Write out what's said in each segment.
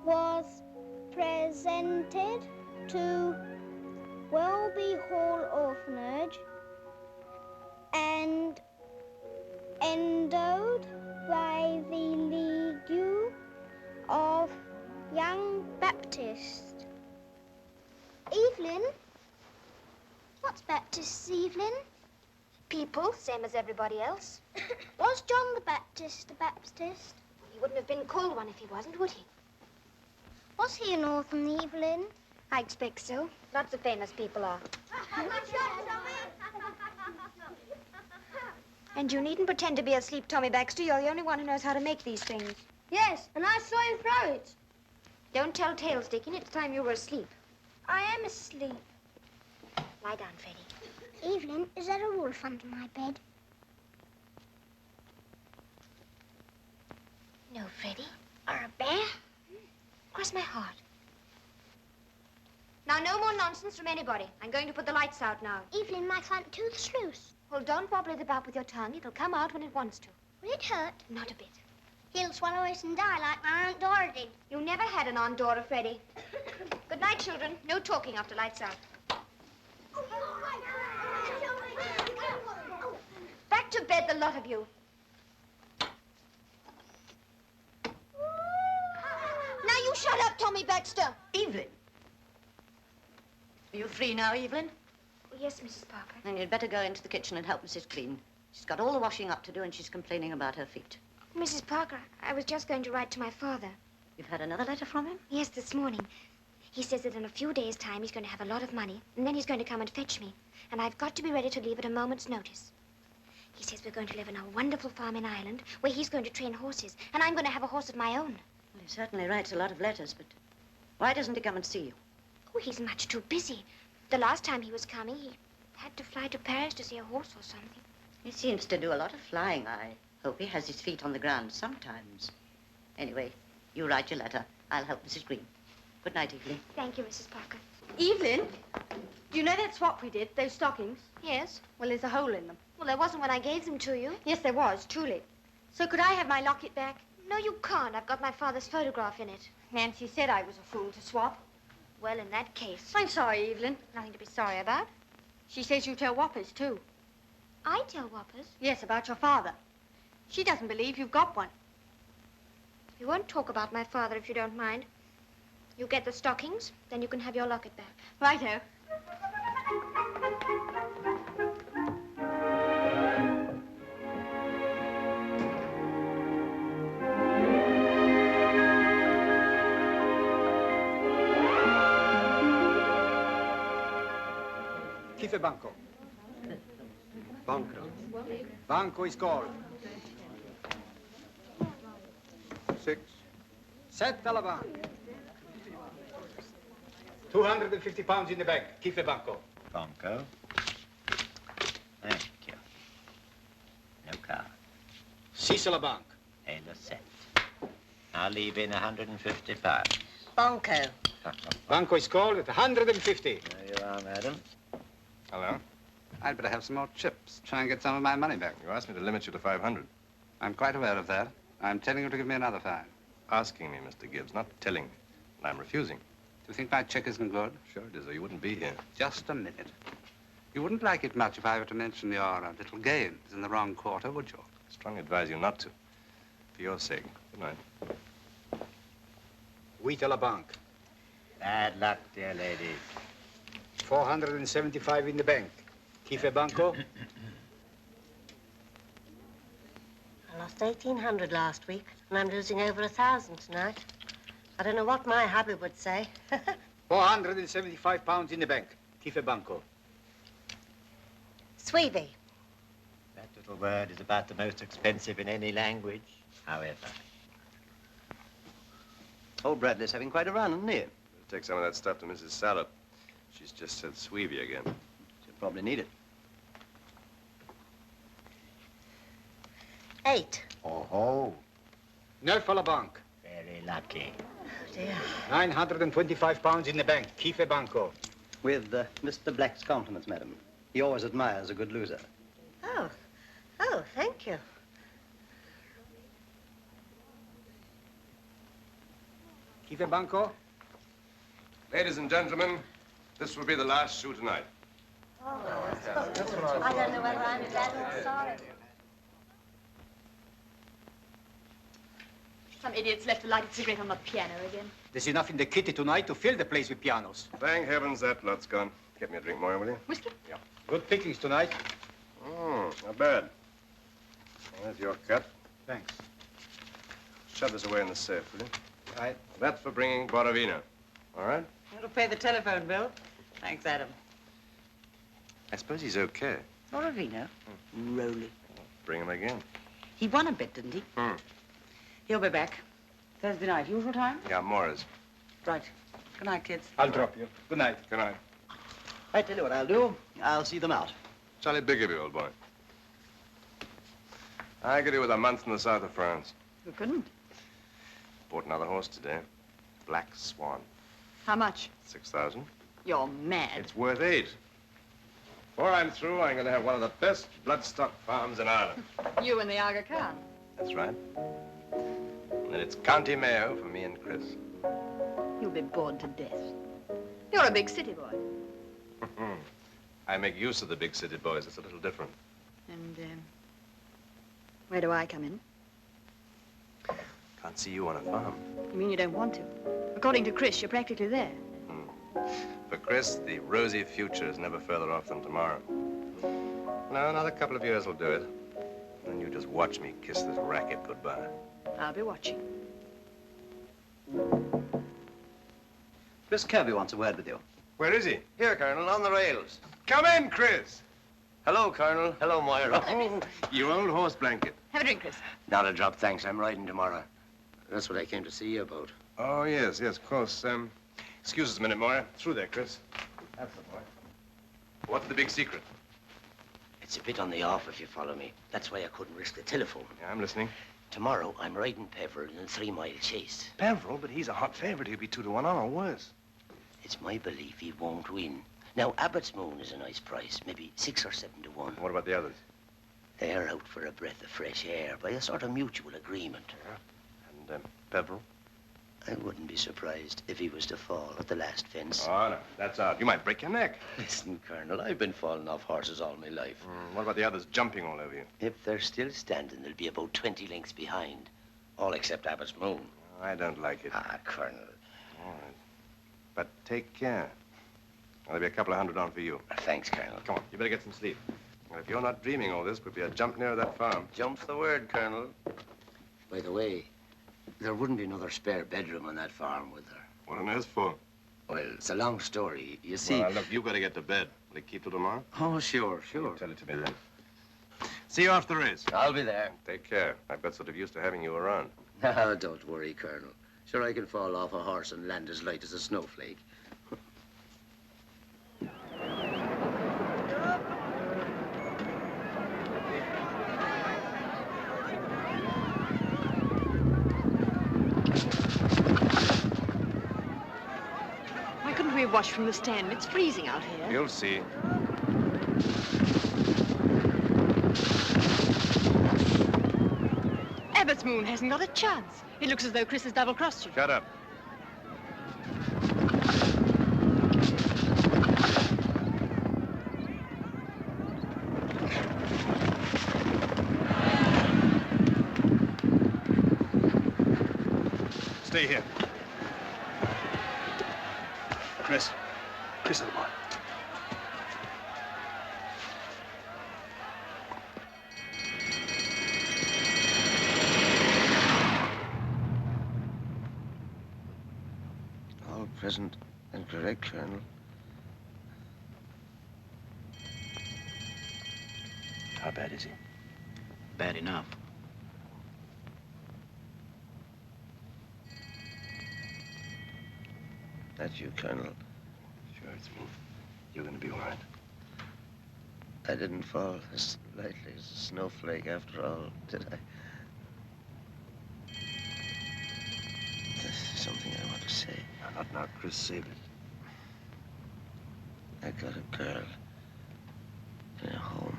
was presented to Welby Hall Orphanage and endowed by the League of Young Baptists. Evelyn? What's Baptists, Evelyn? People, same as everybody else. Was John the Baptist a Baptist? He wouldn't have been called one if he wasn't, would he? Was he an orphan, Evelyn? I expect so. Lots of famous people are. And you needn't pretend to be asleep, Tommy Baxter. You're the only one who knows how to make these things. Yes, and I saw him throw it. Don't tell tales, Dickie. It's time you were asleep. I am asleep. Lie down, Freddie. Evelyn, is there a wolf under my bed? No, Freddie. Or a bear? Cross my heart. Now, no more nonsense from anybody. I'm going to put the lights out now. Evelyn, my front tooth's loose. Well, don't wobble it about with your tongue. It'll come out when it wants to. Will it hurt? Not a bit. He'll swallow it and die like my Aunt Dora did. You never had an Aunt Dora, Freddie. Good night, children. No talking after lights out. Back to bed, the lot of you. Now you shut up, Tommy Baxter. Evelyn. Are you free now, Evelyn? Oh, yes, Mrs. Parker. Then you'd better go into the kitchen and help Mrs. Green. She's got all the washing up to do and she's complaining about her feet. Mrs. Parker, I was just going to write to my father. You've had another letter from him? Yes, this morning. He says that in a few days' time he's going to have a lot of money, and then he's going to come and fetch me. And I've got to be ready to leave at a moment's notice. He says we're going to live in a wonderful farm in Ireland where he's going to train horses, and I'm going to have a horse of my own. Well, he certainly writes a lot of letters, but why doesn't he come and see you? Oh, he's much too busy. The last time he was coming, he had to fly to Paris to see a horse or something. He seems to do a lot of flying. I hope he has his feet on the ground sometimes. Anyway, you write your letter. I'll help Mrs. Green. Good night, Evelyn. Thank you, Mrs. Parker. Evelyn, do you know that swap we did, those stockings? Yes? Well, there's a hole in them. Well, there wasn't when I gave them to you. Yes, there was, truly. So could I have my locket back? No, you can't. I've got my father's photograph in it. Nancy said I was a fool to swap. Well, in that case... I'm sorry, Evelyn. Nothing to be sorry about. She says you tell whoppers, too. I tell whoppers. Yes, about your father. She doesn't believe you've got one. We won't talk about my father if you don't mind. You get the stockings, then you can have your locket back. Righto. Chi fa banco? Banco. Banco is called. 6. Set alla banca. 250 pounds in the bank. Chi fa banco? Banco. Thank you. No card. Six alla banca. And a set. I'll leave in 150 pounds. Banco. Banco is called at 150. There you are, madam. Hello. I'd better have some more chips. Try and get some of my money back. You asked me to limit you to 500. I'm quite aware of that. I'm telling you to give me another 5. Asking me, Mr. Gibbs, not telling me. And I'm refusing. Do you think my check isn't good? Sure it is, or you wouldn't be here. Just a minute. You wouldn't like it much if I were to mention your little gains in the wrong quarter, would you? I strongly advise you not to. For your sake. Good night. Huit alla banca. Bad luck, dear lady. 475 in the bank. Chi fa banco? I lost 1,800 last week, and I'm losing over 1,000 tonight. I don't know what my hubby would say. 475 pounds in the bank. Chi fa banco? Sweevy. That little word is about the most expensive in any language, however. Old Bradley's having quite a run, isn't he? Take some of that stuff to Mrs. Salop. She's just said Sweevy again. She'll probably need it. 8. Oh, Neuf alla banca. very lucky. Oh, dear. 925 pounds in the bank. Chi fa banco? With Mr. Black's compliments, madam. He always admires a good loser. Oh. Oh, thank you. Give a banco. Ladies and gentlemen, this will be the last shoe tonight. I don't know whether I'm glad or sorry. Some idiot's left a lighted cigarette on the piano again. There's enough in the kitty tonight to fill the place with pianos. Thank heavens that lot's gone. Get me a drink more, will you? Whiskey? Yeah. Good pickings tonight. Not bad. There's your cut. Thanks. Shove this away in the safe, will you? Right. That's for bringing Boravina. All right? It'll pay the telephone bill. Thanks, Adam. I suppose he's okay. Boravino? Roly. Bring him again. He won a bit, didn't he? He'll be back. Thursday night, usual time? Yeah, Morris. Right. Good night, kids. I'll drop you. Good night. Good night. I tell you what I'll do. I'll see them out. Jolly big of you, old boy. I could do with a month in the south of France. You couldn't. Bought another horse today. Black Swan. How much? 6,000. You're mad. It's worth 8. Before I'm through, I'm going to have one of the best bloodstock farms in Ireland. You and the Aga Khan. That's right. And it's County Mayo for me and Chris. You'll be bored to death. You're a big city boy. I make use of the big city boys. It's a little different. And, where do I come in? Can't see you on a farm. You mean you don't want to? According to Chris, you're practically there. For Chris, the rosy future is never further off than tomorrow. No, another couple of years will do it. Then you just watch me kiss this racket goodbye. I'll be watching. Chris Kirby wants a word with you. Where is he? Here, Colonel, on the rails. Come in, Chris. Hello, Colonel. Hello, Moira. Oh, your old horse blanket. Have a drink, Chris. Not a drop, thanks. I'm riding tomorrow. That's what I came to see you about. Oh, yes, of course. Excuse us a minute, Moira. Through there, Chris. That's the boy. What's the big secret? It's a bit on the off, if you follow me. That's why I couldn't risk the telephone. Yeah, I'm listening. Tomorrow, I'm riding Peveril in a 3-mile chase. Peveril, but he's a hot favorite. He'll be 2 to 1 on or worse. It's my belief he won't win. Now, Abbott's Moon is a nice price, maybe 6 or 7 to 1. What about the others? They're out for a breath of fresh air by a sort of mutual agreement. Yeah. And Peveril? I wouldn't be surprised if he was to fall at the last fence. Oh, no, that's out. You might break your neck. Listen, Colonel, I've been falling off horses all my life. What about the others jumping all over you? If they're still standing, they'll be about 20 lengths behind. All except Abbott's Moon. I don't like it. Ah, Colonel. All right. But take care. There'll be a couple of hundred on for you. Thanks, Colonel. Come on, you better get some sleep. And if you're not dreaming all this, could be a jump near that farm. Jump's the word, Colonel. By the way, there wouldn't be another spare bedroom on that farm, would there? What on earth for? Well, it's a long story. You see... Well, look, you've got to get to bed. Will you keep till tomorrow? Oh, sure. Tell it to me then. See you after the race. I'll be there. Take care. I've got sort of used to having you around. No, don't worry, Colonel. Sure, I can fall off a horse and land as light as a snowflake. Why couldn't we watch from the stand? It's freezing out here. You'll see. Abbott's Moon hasn't got a chance. It looks as though Chris has double-crossed you. Shut up. Stay here. Chris. Chris, little boy. All present and correct, Colonel. How bad is he? Bad enough. That's you, Colonel. Sure, it's me. You're going to be all right. I didn't fall as lightly as a snowflake after all, did I? There's something I want to say. No, not now, Chris. Save it. I got a girl in a home.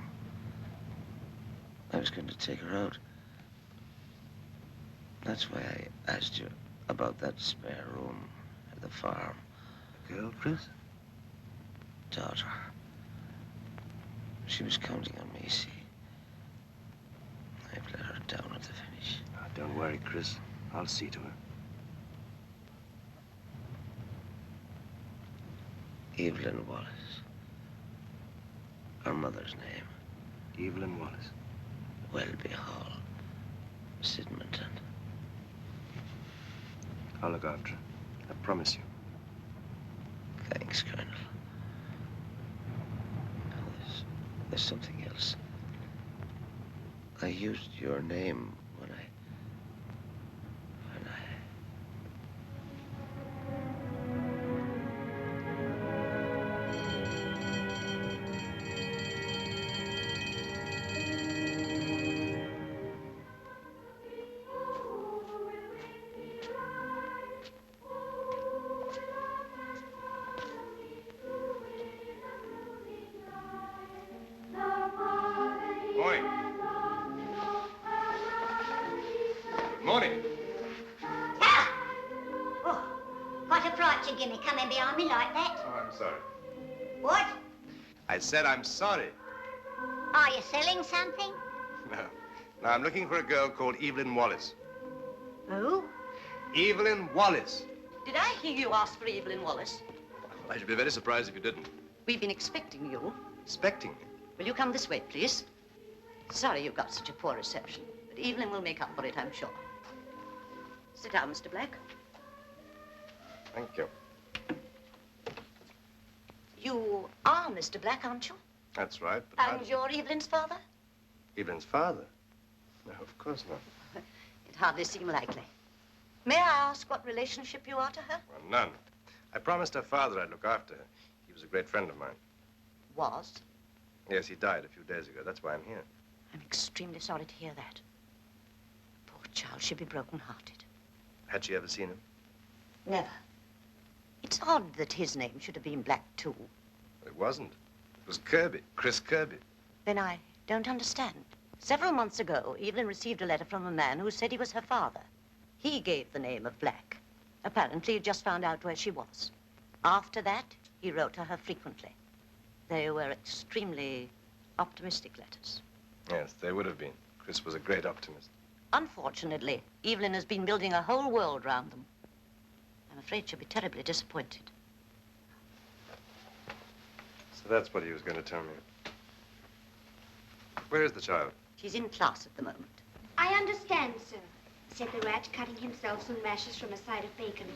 I was going to take her out. That's why I asked you about that spare room at the farm. Girl, Chris? Daughter. She was counting on me, see. I've let her down at the finish. Oh, don't worry, Chris. I'll see to her. Evelyne Wallace. Her mother's name. Evelyne Wallace. Welby Hall. Sidmonton. I'll look after her. I promise you. Thanks, Colonel. Now, there's something else. I used your name when I... Morning. Morning. Oh, what a fright you give me coming behind me like that. Oh, I'm sorry. What? I said I'm sorry. Are you selling something? No. No, I'm looking for a girl called Evelyne Wallace. Who? Evelyne Wallace. Did I hear you ask for Evelyne Wallace? I should be very surprised if you didn't. We've been expecting you. Expecting me? Will you come this way, please? Sorry you've got such a poor reception, but Evelyne will make up for it, I'm sure. Sit down, Mr. Black. Thank you. You are Mr. Black, aren't you? That's right. But And you're Evelyne's father? Evelyne's father? No, of course not. It hardly seemed likely. May I ask what relationship you are to her? Well, none. I promised her father I'd look after her. He was a great friend of mine. Was? Yes, he died a few days ago. That's why I'm here. I'm extremely sorry to hear that. Poor child, she'd be broken-hearted. Had she ever seen him? Never. It's odd that his name should have been Black, too. It wasn't. It was Kirby, Chris Kirby. Then I don't understand. Several months ago, Evelyne received a letter from a man who said he was her father. He gave the name of Black. Apparently, he just found out where she was. After that, he wrote to her frequently. They were extremely optimistic letters. Yes, they would have been. Chris was a great optimist. Unfortunately, Evelyne has been building a whole world round them. I'm afraid she'll be terribly disappointed. So that's what he was going to tell me. Where is the child? She's in class at the moment. I understand, sir, said the rat, cutting himself some rashers from a side of bacon,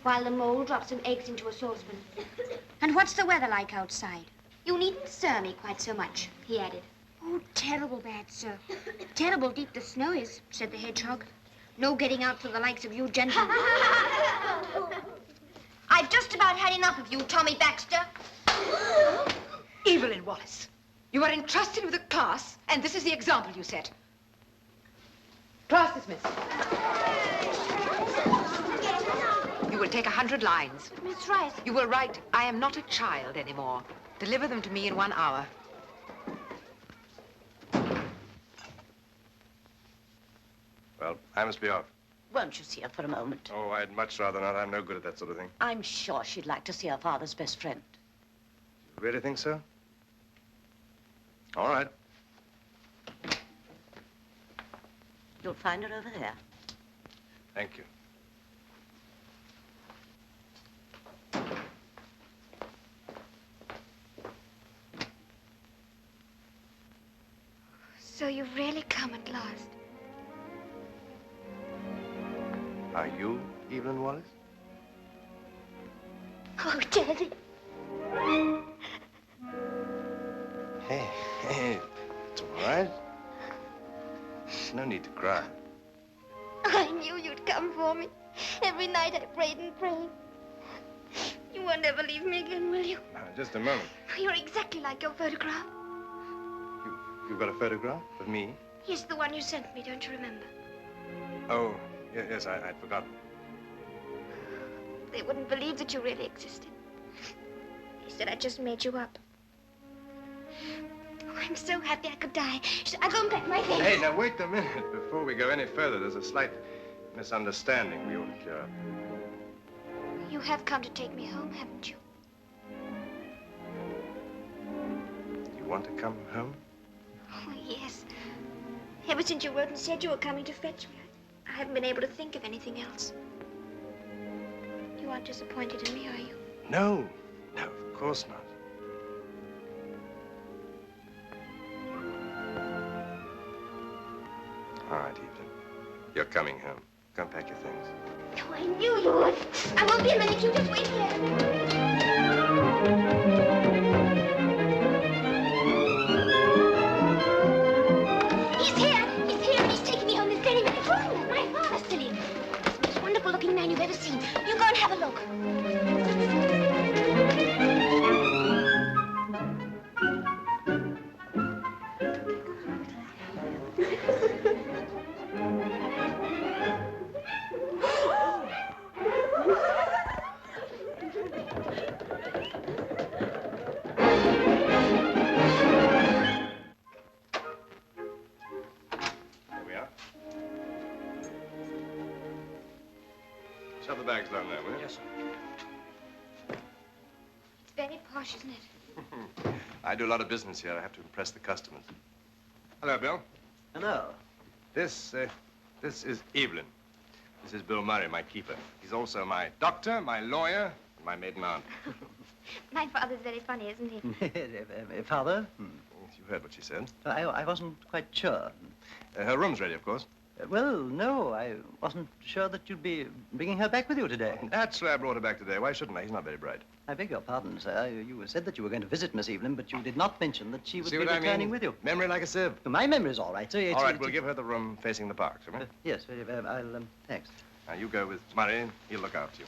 while the mole dropped some eggs into a saucepan. And what's the weather like outside? You needn't stir me quite so much, he added. Oh, terrible bad, sir. Terrible deep the snow is, said the hedgehog. No getting out for the likes of you gentlemen. I've just about had enough of you, Tommy Baxter. Evelyne Wallace, you are entrusted with a class, and this is the example you set. Class dismissed. You will take 100 lines. But Miss Rice... You will write, I am not a child anymore. Deliver them to me in 1 hour. Well, I must be off. Won't you see her for a moment? Oh, I'd much rather not. I'm no good at that sort of thing. I'm sure she'd like to see her father's best friend. You really think so? All right. You'll find her over there. Thank you. So you've really come at last. Are you Evelyne Wallace? Oh, Daddy. Hey, it's all right. No need to cry. I knew you'd come for me. Every night I prayed and prayed. You won't ever leave me again, will you? Now, just a moment. You're exactly like your photograph. You've got a photograph of me? Yes, the one you sent me, don't you remember? Oh, yes, I'd forgotten. They wouldn't believe that you really existed. They said I just made you up. Oh, I'm so happy I could die. Should I go and pack my things? Hey, now wait a minute. Before we go any further, there's a slight misunderstanding we ought to clear up. You have come to take me home, haven't you? You want to come home? Oh, yes. Ever since you wrote and said you were coming to fetch me, I haven't been able to think of anything else. You aren't disappointed in me, are you? No. No, of course not. All right, Evelyn. You're coming home. Go and pack your things. Oh, I knew you would. I won't be a minute. You just wait here. He's here. He's here. He's taking me home this very minute. Oh, my father, silly. He's the most wonderful-looking man you've ever seen. You go and have a look. Shove the bags down there, will you? Yes, sir. It's very posh, isn't it? I do a lot of business here. I have to impress the customers. Hello, Bill. Hello. This is Evelyn. This is Bill Murray, my keeper. He's also my doctor, my lawyer, and my maiden aunt. My father's very funny, isn't he? Father? You heard what she said. I wasn't quite sure. Her room's ready, of course. Well, no, I wasn't sure that you'd be bringing her back with you today. Naturally, I brought her back today. Why shouldn't I? He's not very bright. I beg your pardon, sir. You said that you were going to visit Miss Evelyn, but you did not mention that she would See be what I returning mean? with you. Memory like a sieve. My memory's all right, sir. All right, we'll give her the room facing the park, shall we? Yes, I'll, thanks. Now, you go with Murray, and he'll look after you.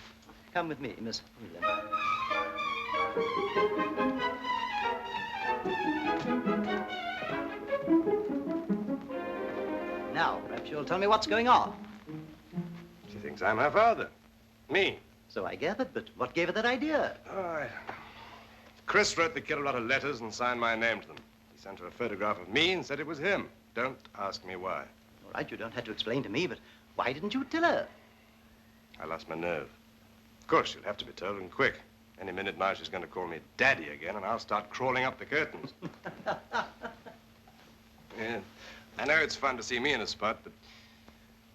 Come with me, Miss Evelyn. Now, perhaps you'll tell me what's going on. She thinks I'm her father. Me. So I gathered, but what gave her that idea? Oh, I don't know. Chris wrote the kid a lot of letters and signed my name to them. He sent her a photograph of me and said it was him. Don't ask me why. All right, you don't have to explain to me, but why didn't you tell her? I lost my nerve. Of course, she'll have to be told, and quick. Any minute now, she's going to call me Daddy again, and I'll start crawling up the curtains. Yeah. I know it's fun to see me in a spot, but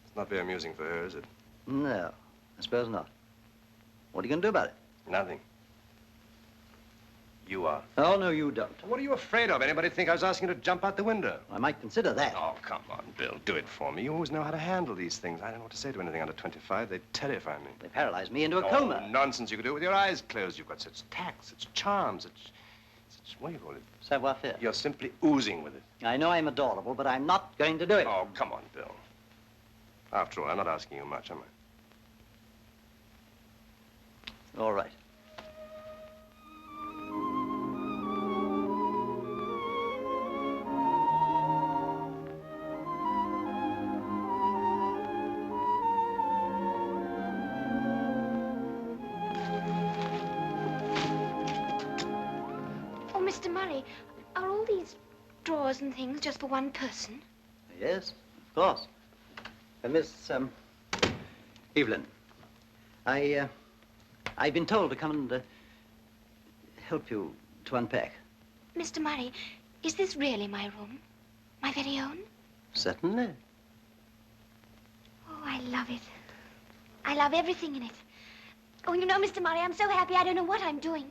it's not very amusing for her, is it? No, I suppose not. What are you going to do about it? Nothing. You are. Oh, no, you don't. What are you afraid of? Anybody think I was asking you to jump out the window? I might consider that. Oh, come on, Bill. Do it for me. You always know how to handle these things. I don't know what to say to anything under 25. They terrify me. They paralyze me into a coma. Nonsense. You could do it with your eyes closed. You've got such tact, such charm, such what do you call it? Savoir-faire. You're simply oozing with it. I know I'm adorable, but I'm not going to do it. Oh, come on, Bill. After all, I'm not asking you much, am I? All right. Mr. Murray, are all these drawers and things just for one person? Yes, of course. Miss, Evelyn, I've been told to come and help you to unpack. Mr. Murray, is this really my room? My very own? Certainly. Oh, I love it. I love everything in it. Oh, you know, Mr. Murray, I'm so happy I don't know what I'm doing.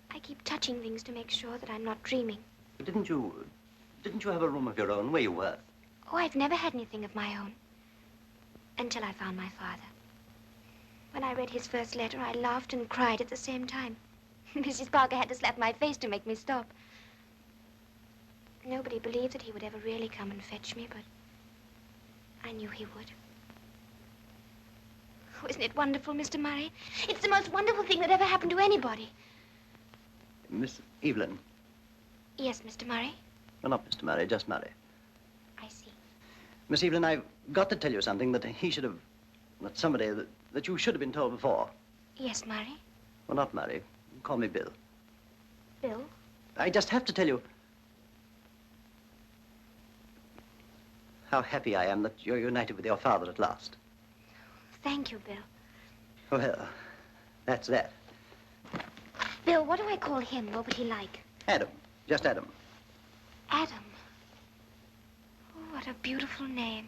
I keep touching things to make sure that I'm not dreaming. Didn't you have a room of your own where you were? Oh, I've never had anything of my own. Until I found my father. When I read his first letter, I laughed and cried at the same time. Mrs. Parker had to slap my face to make me stop. Nobody believed that he would ever really come and fetch me, but I knew he would. Oh, isn't it wonderful, Mr. Murray? It's the most wonderful thing that ever happened to anybody. Miss Evelyn. Yes, Mr. Murray? Well, not Mr. Murray, just Murray. I see. Miss Evelyn, I've got to tell you something that that somebody that you should have been told before. Yes, Murray? Well, not Murray. Call me Bill. Bill? I just have to tell you how happy I am that you're united with your father at last. Thank you, Bill. Well, that's that. Bill, what do I call him? What would he like? Adam. Just Adam. Adam. Oh, what a beautiful name.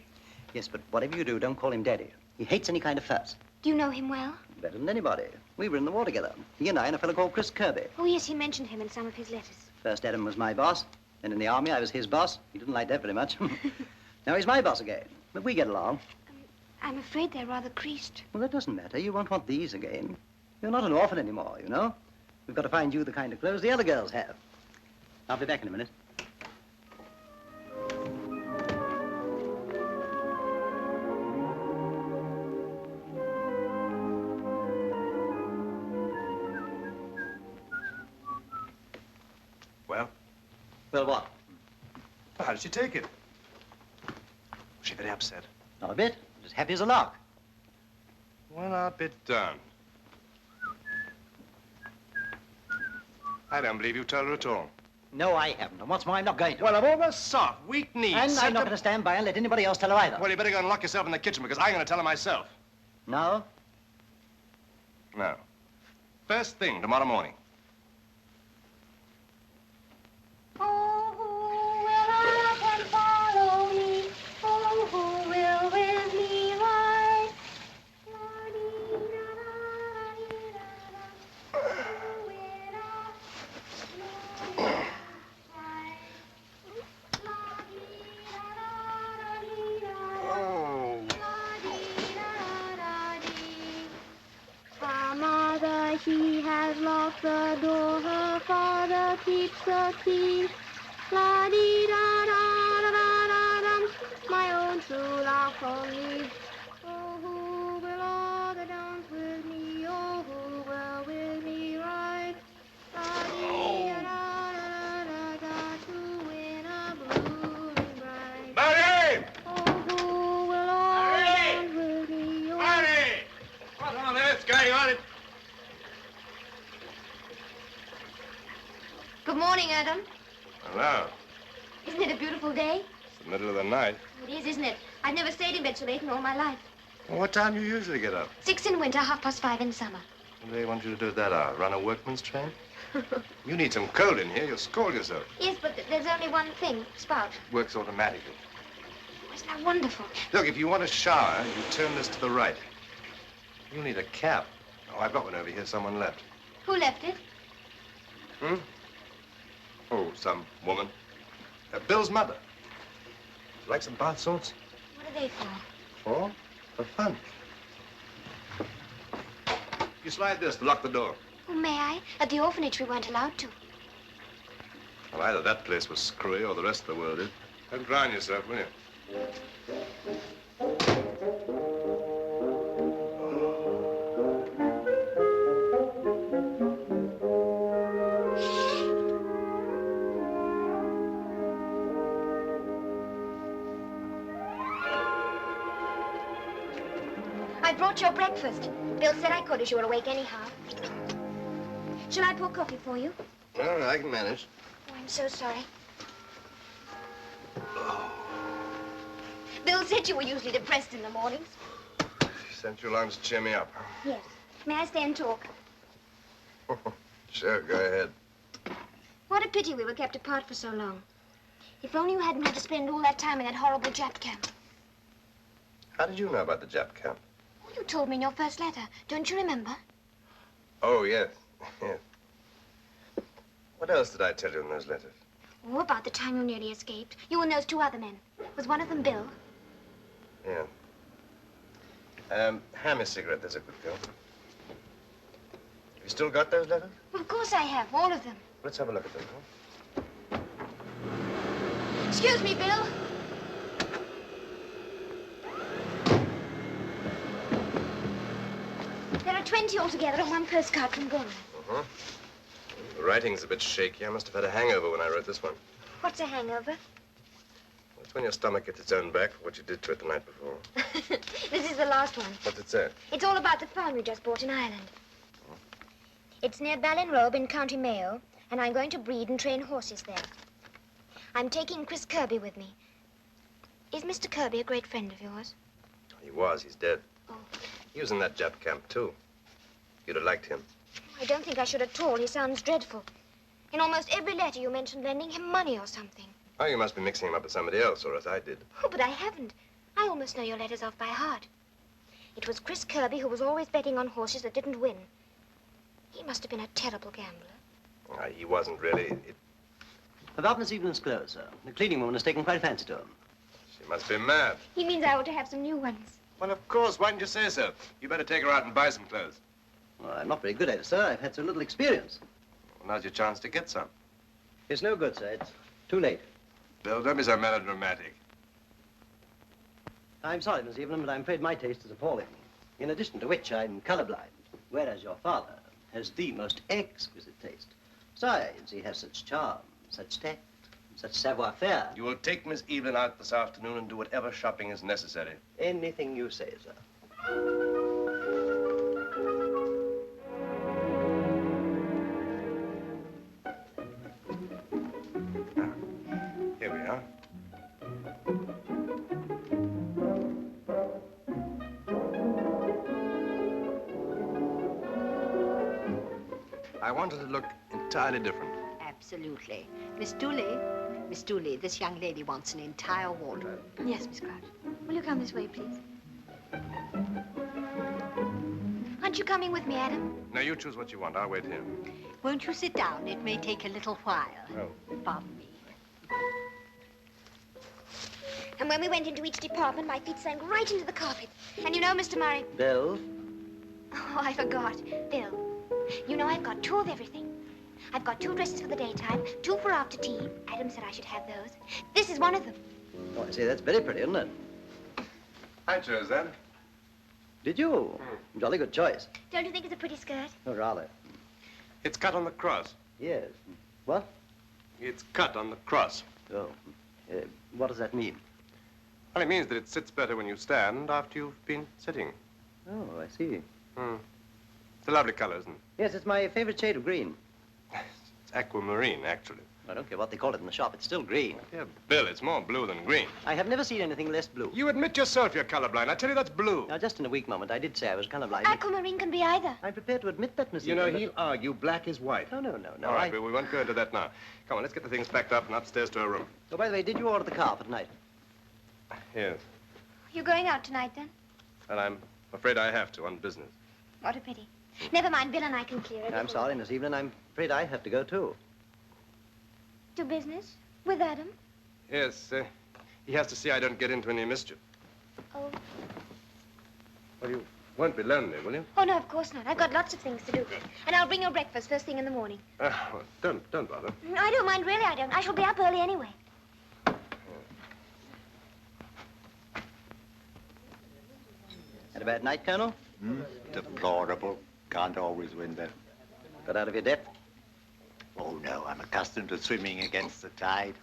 Yes, but whatever you do, don't call him Daddy. He hates any kind of fuss. Do you know him well? Better than anybody. We were in the war together. He and I and a fellow called Chris Kirby. Oh, yes, he mentioned him in some of his letters. First, Adam was my boss. Then in the army, I was his boss. He didn't like that very much. Now he's my boss again. But we get along. I'm afraid they're rather creased. Well, that doesn't matter. You won't want these again. You're not an orphan anymore, you know. We've got to find you the kind of clothes the other girls have. I'll be back in a minute. Well? Well, what? How did she take it? Was she very upset? Not a bit. As happy as a lark. Well, I'll be darned. I don't believe you told her at all. No, I haven't. And what's more, I'm not going to. Well, of all the soft, weak knees. And I'm not going to stand by and let anybody else tell her either. Well, you better go and lock yourself in the kitchen because I'm going to tell her myself. No? No. First thing tomorrow morning. Oh, who will up and follow me? Oh, who will with me ride? Our mother, she has locked the door. Her father keeps the key. La dee da da da da da dum. My own true love for me. Oh, who will all the dance with me? Oh, who will with me ride? La dee da da da da to win a blooming bride. Marty! Oh, who will all dance with me? Oh, Marty! What on earth's going on? Good morning, Adam. Hello. Isn't it a beautiful day? It's the middle of the night. It is, isn't it? I've never stayed in bed so late in all my life. Well, what time do you usually get up? 6 in winter, 5:30 in summer. What do they want you to do at that hour? Run a workman's train? You need some coal in here. You'll scald yourself. Yes, but there's only one thing, spout. Works automatically. Isn't that wonderful? Look, if you want a shower, you turn this to the right. You'll need a cap. Oh, I've got one over here. Someone left. Who left it? Hmm? Oh, some woman. Bill's mother. Like some bath salts? What are they for? For fun. You slide this to lock the door. Oh, may I? At the orphanage, we weren't allowed to. Well, either that place was screwy or the rest of the world is. Don't drown yourself, will you? I brought your breakfast. Bill said I could as you were awake anyhow. Shall I pour coffee for you? Well, I can manage. Oh, I'm so sorry. Bill said you were usually depressed in the mornings. She sent you along to cheer me up. Yes. May I stay and talk? Sure, go ahead. What a pity we were kept apart for so long. If only you hadn't had to spend all that time in that horrible Jap camp. How did you know about the Jap camp? Oh, you told me in your first letter. Don't you remember? Oh, yes. Yes. What else did I tell you in those letters? Oh, about the time you nearly escaped. You and those 2 other men. Was one of them Bill? Yeah. Hand me a cigarette. There's a good girl. Have you still got those letters? Well, of course I have. All of them. Let's have a look at them, huh? Excuse me, Bill. There are 20 altogether on one postcard from Gorman. Uh-huh. The writing's a bit shaky. I must have had a hangover when I wrote this one. What's a hangover? It's when your stomach gets its own back for what you did to it the night before. This is the last one. What's it say? It's all about the farm you just bought in Ireland. It's near Ballinrobe in County Mayo, and I'm going to breed and train horses there. I'm taking Chris Kirby with me. Is Mr. Kirby a great friend of yours? He was. He's dead. Oh. He was in that Jap camp, too. You'd have liked him. I don't think I should at all. He sounds dreadful. In almost every letter you mentioned lending him money or something. Oh, you must be mixing him up with somebody else, or as I did. Oh, but I haven't. I almost know your letters off by heart. It was Chris Kirby who was always betting on horses that didn't win. He must have been a terrible gambler. He wasn't really. About Miss Evelyn's clothes, sir. The cleaning woman has taken quite a fancy to them. She must be mad. He means I ought to have some new ones. Well, of course. Why didn't you say so? You better take her out and buy some clothes. Well, I'm not very good at it, sir. I've had so little experience. Well, now's your chance to get some. It's no good, sir. It's too late. Bill, don't be so melodramatic. I'm sorry, Miss Evelyn, but I'm afraid my taste is appalling. In addition to which, I'm colorblind, whereas your father has the most exquisite taste. Besides, he has such charm, such tact, such savoir-faire. You will take Miss Evelyn out this afternoon and do whatever shopping is necessary. Anything you say, sir. Here we are. I wanted to look entirely different. Absolutely. Miss Dooley, this young lady wants an entire wardrobe. Yes, Miss Crouch. Will you come this way, please? Aren't you coming with me, Adam? Now, you choose what you want. I'll wait here. Won't you sit down? It may take a little while. Oh. Pardon me. And when we went into each department, my feet sank right into the carpet. And you know, Mr. Murray... Bill? Oh, I forgot. Bill, you know I've got 2 of everything. I've got 2 dresses for the daytime, 2 for after tea. Adam said I should have those. This is one of them. Oh, I see. That's very pretty, isn't it? I chose that. Did you? Jolly good choice. Don't you think it's a pretty skirt? Oh, rather. It's cut on the cross. Yes. What? It's cut on the cross. Oh. What does that mean? Well, it means that it sits better when you stand after you've been sitting. Oh, I see. It's a lovely color, isn't it? Yes, it's my favorite shade of green. It's aquamarine, actually. I don't care what they call it in the shop. It's still green. Yeah, Bill, it's more blue than green. I have never seen anything less blue. You admit yourself you're colorblind. I tell you that's blue. Now, just in a weak moment, I did say I was colorblind. Aquamarine can be either. I'm prepared to admit that, Miss You know, Evelyn, he'll argue black is white. No. All right, but we won't go into that now. Come on, let's get the things packed up and upstairs to our room. Oh, by the way, did you order the car for tonight? Yes. You're going out tonight, then? And I'm afraid I have to on business. What a pity. Never mind, Bill and I can clear it. I'm sorry, Miss Evelyn. I'm afraid I have to go, too. To business? With Adam? Yes, he has to see I don't get into any mischief. Oh. Well, you won't be lonely, will you? Oh, no, of course not. I've got lots of things to do. And I'll bring your breakfast first thing in the morning. Well, don't bother. I don't mind, really, I don't. I shall be up early anyway. Had a bad night, Colonel? Deplorable. Can't always win, though. Got out of your depth? Oh, no, I'm accustomed to swimming against the tide.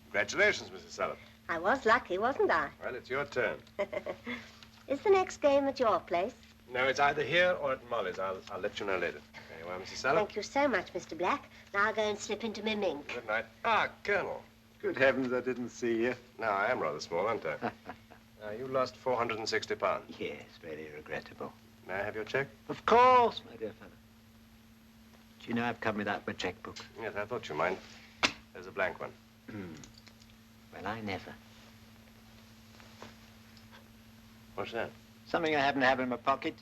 Congratulations, Mrs. Sullivan. I was lucky, wasn't I? Well, it's your turn. Is the next game at your place? No, it's either here or at Molly's. I'll let you know later. There you are, Mrs. Sullivan. Thank you so much, Mr. Black. Now I'll go and slip into my mink. Good night. Ah, Colonel. Good heavens, I didn't see you. No, I am rather small, aren't I? You lost 460 pounds. Yes, very regrettable. May I have your check? Of course, my dear fellow. Do you know I've come without my checkbook? Yes, I thought you might. There's a blank one. Well, I never. What's that? Something I happen to have in my pocket.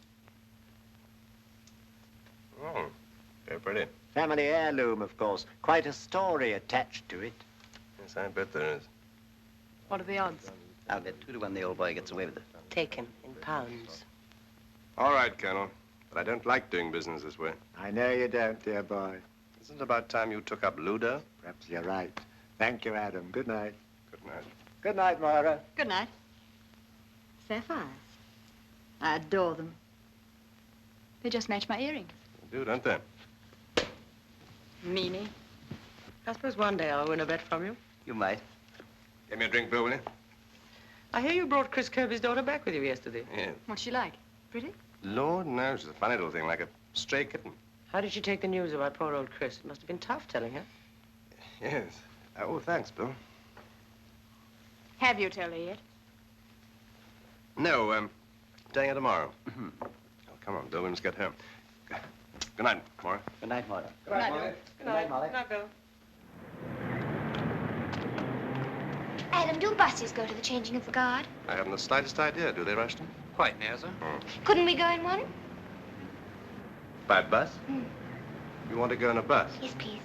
Oh, very pretty. Family heirloom, of course. Quite a story attached to it. Yes, I bet there is. What are the odds? I'll bet 2 to 1 the old boy gets away with it. Taken in pounds. All right, Colonel. But I don't like doing business this way. I know you don't, dear boy. Isn't it about time you took up Ludo? Perhaps you're right. Thank you, Adam. Good night. Good night. Good night, Moira. Good night. Sapphires. I adore them. They just match my earrings. They do, don't they? Meanie. I suppose one day I'll win a bet from you. You might. Give me a drink, Bill, will you? I hear you brought Chris Kirby's daughter back with you yesterday. Yeah. What's she like? Pretty? Lord knows, she's a funny little thing, like a stray kitten. How did she take the news about poor old Chris? It must have been tough telling her. Yes. Oh, thanks, Bill. Have you told her yet? No, staying here tomorrow. Oh, come on, Bill. We must get home. Good night, Maura. Good night, Maura. Good night, Bill. Good night, Molly. Good night, Bill. Adam, do buses go to the changing of the guard? I haven't the slightest idea. Do they, Rushton? Quite near, sir. Couldn't we go in one? By bus? You want to go in a bus? Yes, please.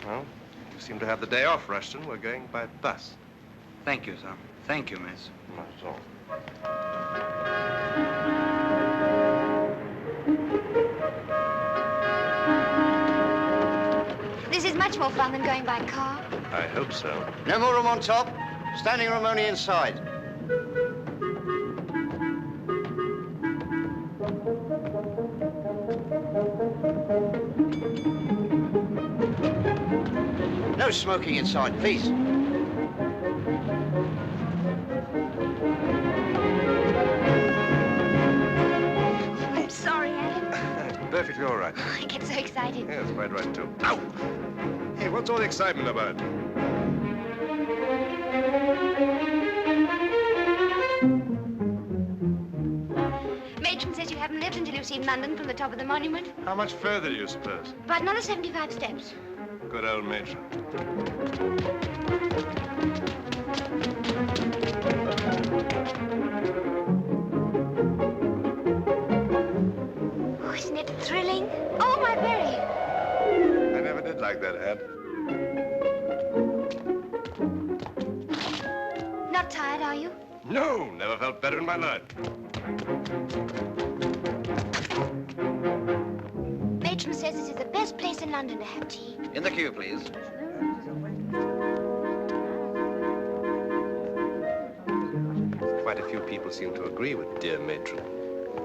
Well, you seem to have the day off, Rushton. We're going by bus. Thank you, sir. Thank you, miss. Not at all. This is much more fun than going by car. I hope so. No more room on top. Standing room only inside. No smoking inside, please. I'm sorry, Adam. Perfectly all right. I get so excited. Yes, quite right, too. Ow! Hey, what's all the excitement about? Matron says you haven't lived until you've seen London from the top of the monument. How much further do you suppose? About another 75 steps. Good old matron. Oh, isn't it thrilling? Oh, my berry. I never did like that hat. Not tired, are you? No, never felt better in my life. Matron says this is the best place in London to have tea. In the queue, please. Quite a few people seem to agree with dear matron.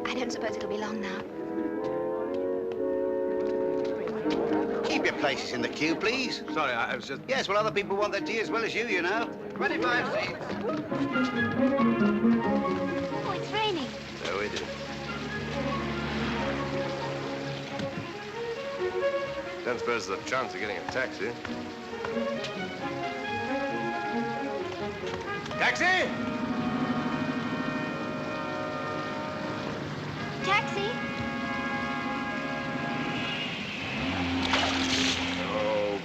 I don't suppose it'll be long now. Keep your places in the queue, please. Sorry, I was just... Yes, well, other people want their tea as well as you know. 25 seats. Oh, it's raining. So it is. Don't suppose there's a chance of getting a taxi. Taxi! Taxi? Oh,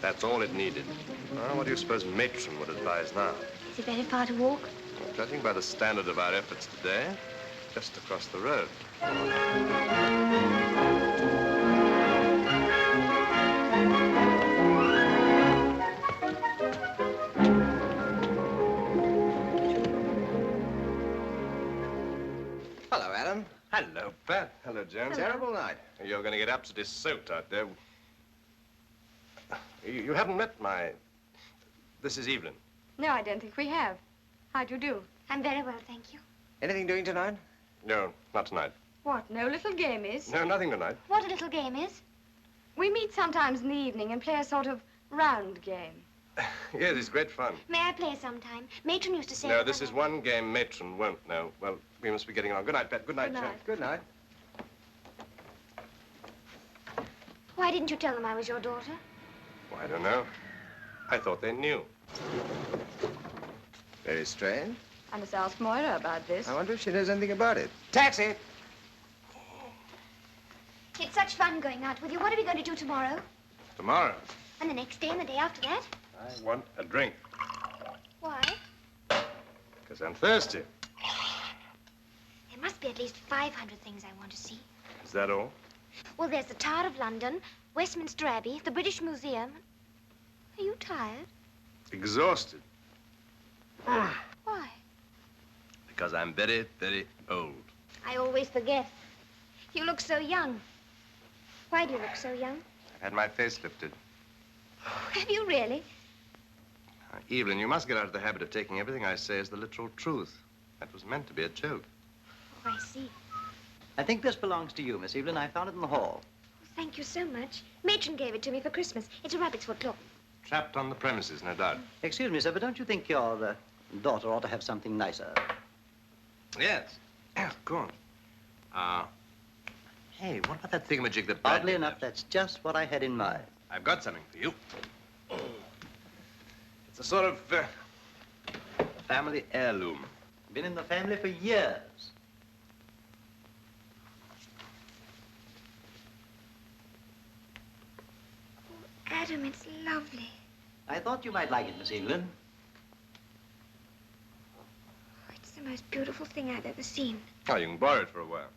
that's all it needed. Well, what do you suppose matron would advise now? Is it very far to walk? Well, judging by the standard of our efforts today, just across the road. Hello, Adam. Hello, Pat. Hello, Jones. Terrible night. You're going to get absolutely soaked out there. You haven't met my... This is Evelyne. No, I don't think we have. How'd you do? I'm very well, thank you. Anything doing tonight? No, not tonight. What, no little game is? No, nothing tonight. What a little game is. We meet sometimes in the evening and play a sort of round game. Yes, it's great fun. May I play sometime? Matron used to say... No, this is one game matron won't know. Well, we must be getting along. Good night, Pat. Good night, Good night. Jones. Good night. Why didn't you tell them I was your daughter? Well, I don't know. I thought they knew. Very strange. I must ask Moira about this. I wonder if she knows anything about it. Taxi! It's such fun going out with you. What are we going to do tomorrow? Tomorrow, And the next day and the day after that? I want a drink. Why? Because I'm thirsty. There must be at least 500 things I want to see. Is that all? Well, there's the Tower of London, Westminster Abbey, the British Museum. Are you tired? Exhausted. Why? Because I'm very, very old. I always forget. You look so young. Why do you look so young? I've had my face lifted. Have you really? Evelyne, you must get out of the habit of taking everything I say as the literal truth. That was meant to be a joke. Oh, I see. I think this belongs to you, Miss Evelyne. I found it in the hall. Oh, thank you so much. Matron gave it to me for Christmas. It's a rabbit's foot. Look. Trapped on the premises, no doubt. Excuse me, sir, but don't you think your daughter ought to have something nicer? Yes. Yeah, go on. Hey, what about that thingamajig that... Oddly enough, that's just what I had in mind. I've got something for you. It's a sort of family heirloom. Been in the family for years. Adam, it's lovely. I thought you might like it, Miss Evelyne. It's the most beautiful thing I've ever seen. Oh, you can borrow it for a while.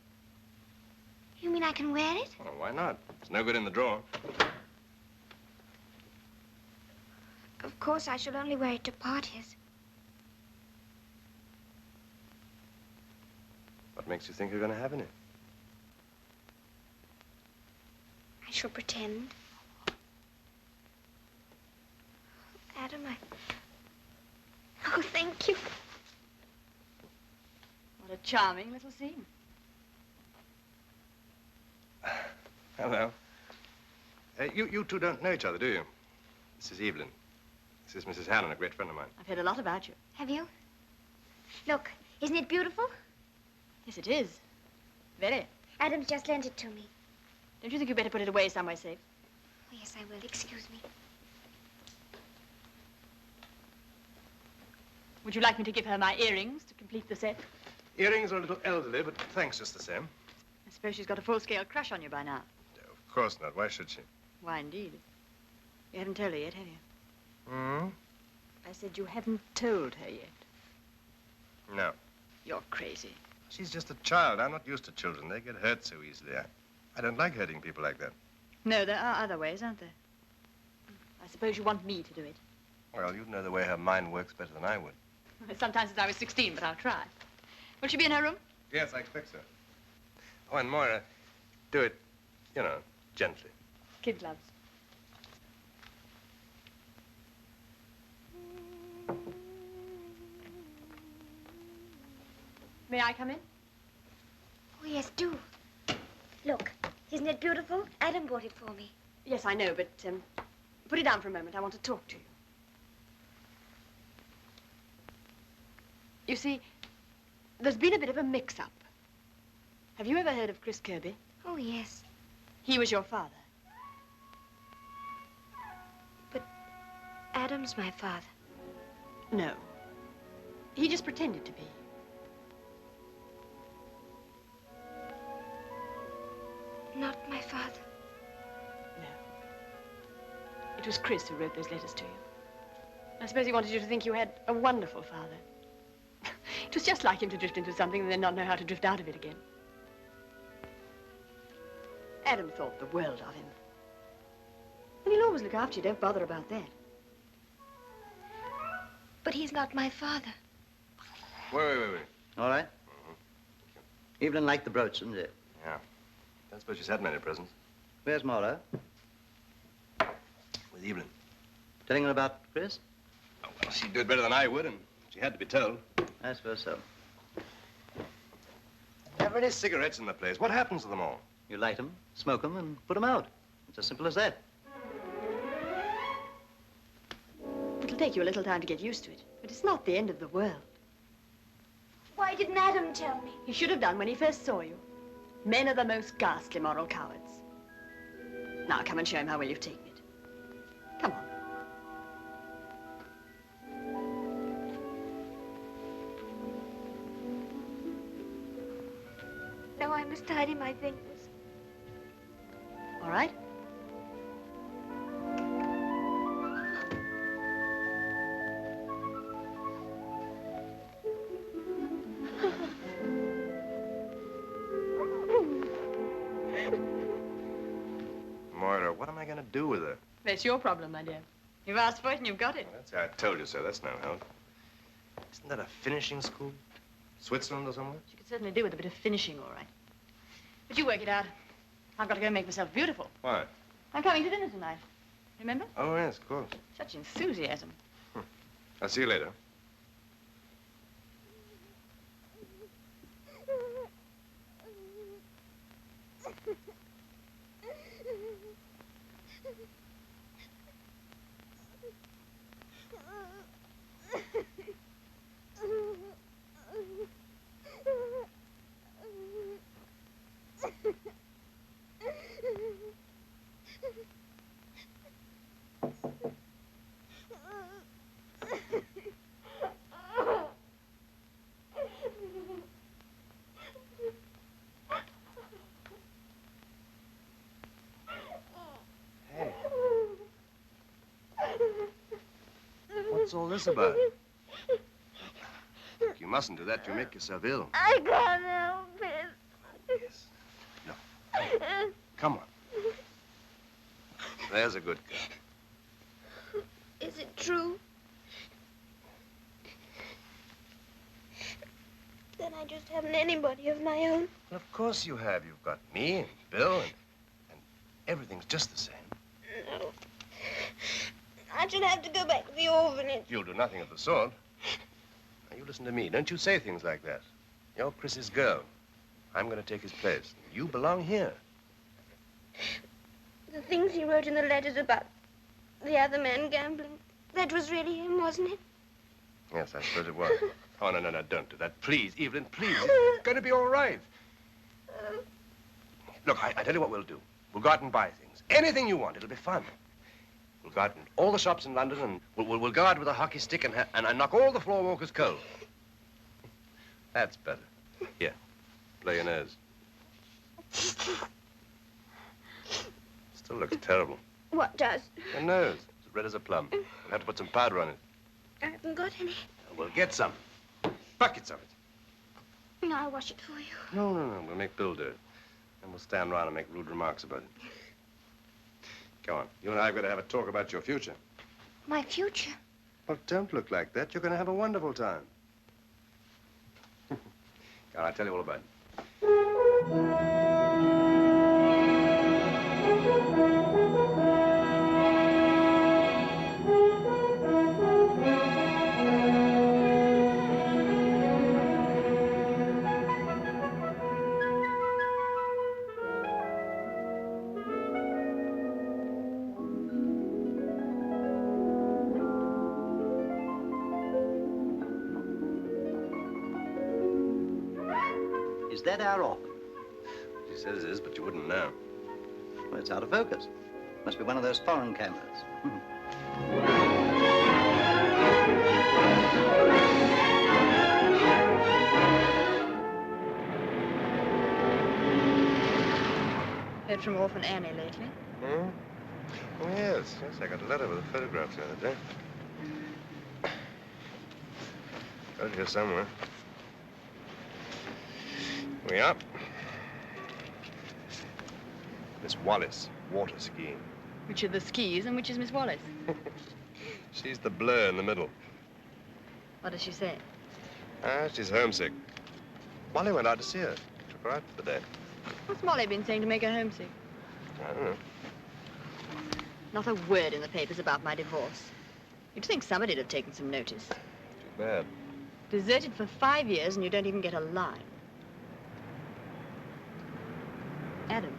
You mean I can wear it? Oh, why not? It's no good in the drawer. Of course, I shall only wear it to parties. What makes you think you're going to have any? I shall pretend. Adam, Oh, thank you. What a charming little scene. Hello. You two don't know each other, do you? This is Evelyne. This is Mrs. Hannon, a great friend of mine. I've heard a lot about you. Have you? Look, isn't it beautiful? Yes, it is. Very. Adam's just lent it to me. Don't you think you'd better put it away somewhere safe? Oh, yes, I will. Excuse me. Would you like me to give her my earrings to complete the set? Earrings are a little elderly, but thanks just the same. I suppose she's got a full-scale crush on you by now. No, of course not. Why should she? Why, indeed. You haven't told her yet, have you? Hmm? I said you haven't told her yet. No. You're crazy. She's just a child. I'm not used to children. They get hurt so easily. I don't like hurting people like that. No, there are other ways, aren't there? I suppose you want me to do it. Well, you'd know the way her mind works better than I would. Sometimes since I was 16, but I'll try. Will she be in her room? Yes, I expect so. Oh, and Moira, do it, you know, gently. Kid gloves. May I come in? Oh, yes, do. Look, isn't it beautiful? Adam bought it for me. Yes, I know, but put it down for a moment. I want to talk to you. You see, there's been a bit of a mix-up. Have you ever heard of Chris Kirby? Oh, yes. He was your father. But Adam's my father. No. He just pretended to be. Not my father. No. It was Chris who wrote those letters to you. I suppose he wanted you to think you had a wonderful father. It was just like him to drift into something and then not know how to drift out of it again. Adam thought the world of him. And he'll always look after you. Don't bother about that. But he's not my father. Wait. All right. Evelyn liked the brooch, didn't it? Yeah. Don't suppose she's had many presents. Where's Morrow? With Evelyn. Telling her about Chris? Oh, well, she'd do it better than I would, and she had to be told. I suppose so. Have any cigarettes in the place? What happens to them all? You light them, smoke them, and put them out. It's as simple as that. It'll take you a little time to get used to it, but it's not the end of the world. Why didn't Adam tell me? He should have done when he first saw you. Men are the most ghastly moral cowards. Now, come and show him how well you've taken it. Come on. No, I must tidy my things. All right? Moira, what am I going to do with her? That's your problem, my dear. You've asked for it and you've got it. Well, that's how I told you so. That's no help. Isn't that a finishing school? Switzerland or somewhere? You could certainly do with a bit of finishing, all right. But you work it out. I've got to go make myself beautiful. Why? I'm coming to dinner tonight. Remember? Oh, yes, of course. Such enthusiasm. I'll see you later. What's all this about? Look, you mustn't do that. You'll make yourself ill. I can't help it. Yes. No. Come on. There's a good girl. Is it true? Then I just haven't anybody of my own. Well, of course you have. You've got me and Bill and everything's just the same. No. I should have to go back to the orphanage. You'll do nothing of the sort. Now, you listen to me. Don't you say things like that. You're Chris's girl. I'm going to take his place. You belong here. The things he wrote in the letters about the other man gambling, that was really him, wasn't it? Yes, I suppose it was. Oh, no, don't do that. Please, Evelyn, please. It's going to be all right. Look, I tell you what we'll do. We'll go out and buy things. Anything you want. It'll be fun. We'll go out in all the shops in London and we'll go out with a hockey stick and knock all the floor walkers cold. That's better. Here, blow your nose. Still looks terrible. What does? Your nose. It's red as a plum. We'll have to put some powder on it. I haven't got any. We'll get some. Buckets of it. No, I'll wash it for you. No. We'll make Bill do it. And we'll stand around and make rude remarks about it. Go on. You and I have got to have a talk about your future. My future? Well, don't look like that. You're going to have a wonderful time. Go on, I'll tell you all about it. Is that our orphan? She says it is, but you wouldn't know. Well, it's out of focus. Must be one of those foreign cameras. Heard from Orphan Annie lately? Hmm? Oh, yes, I got a letter with the photographs the other day. Got it here somewhere. We up. Miss Wallace, water skiing. Which are the skis and which is Miss Wallace? She's the blur in the middle. What does she say? She's homesick. Molly went out to see her. Took her out for the day. What's Molly been saying to make her homesick? I don't know. Not a word in the papers about my divorce. You'd think somebody'd have taken some notice. Too bad. Deserted for 5 years and you don't even get a line. Adam.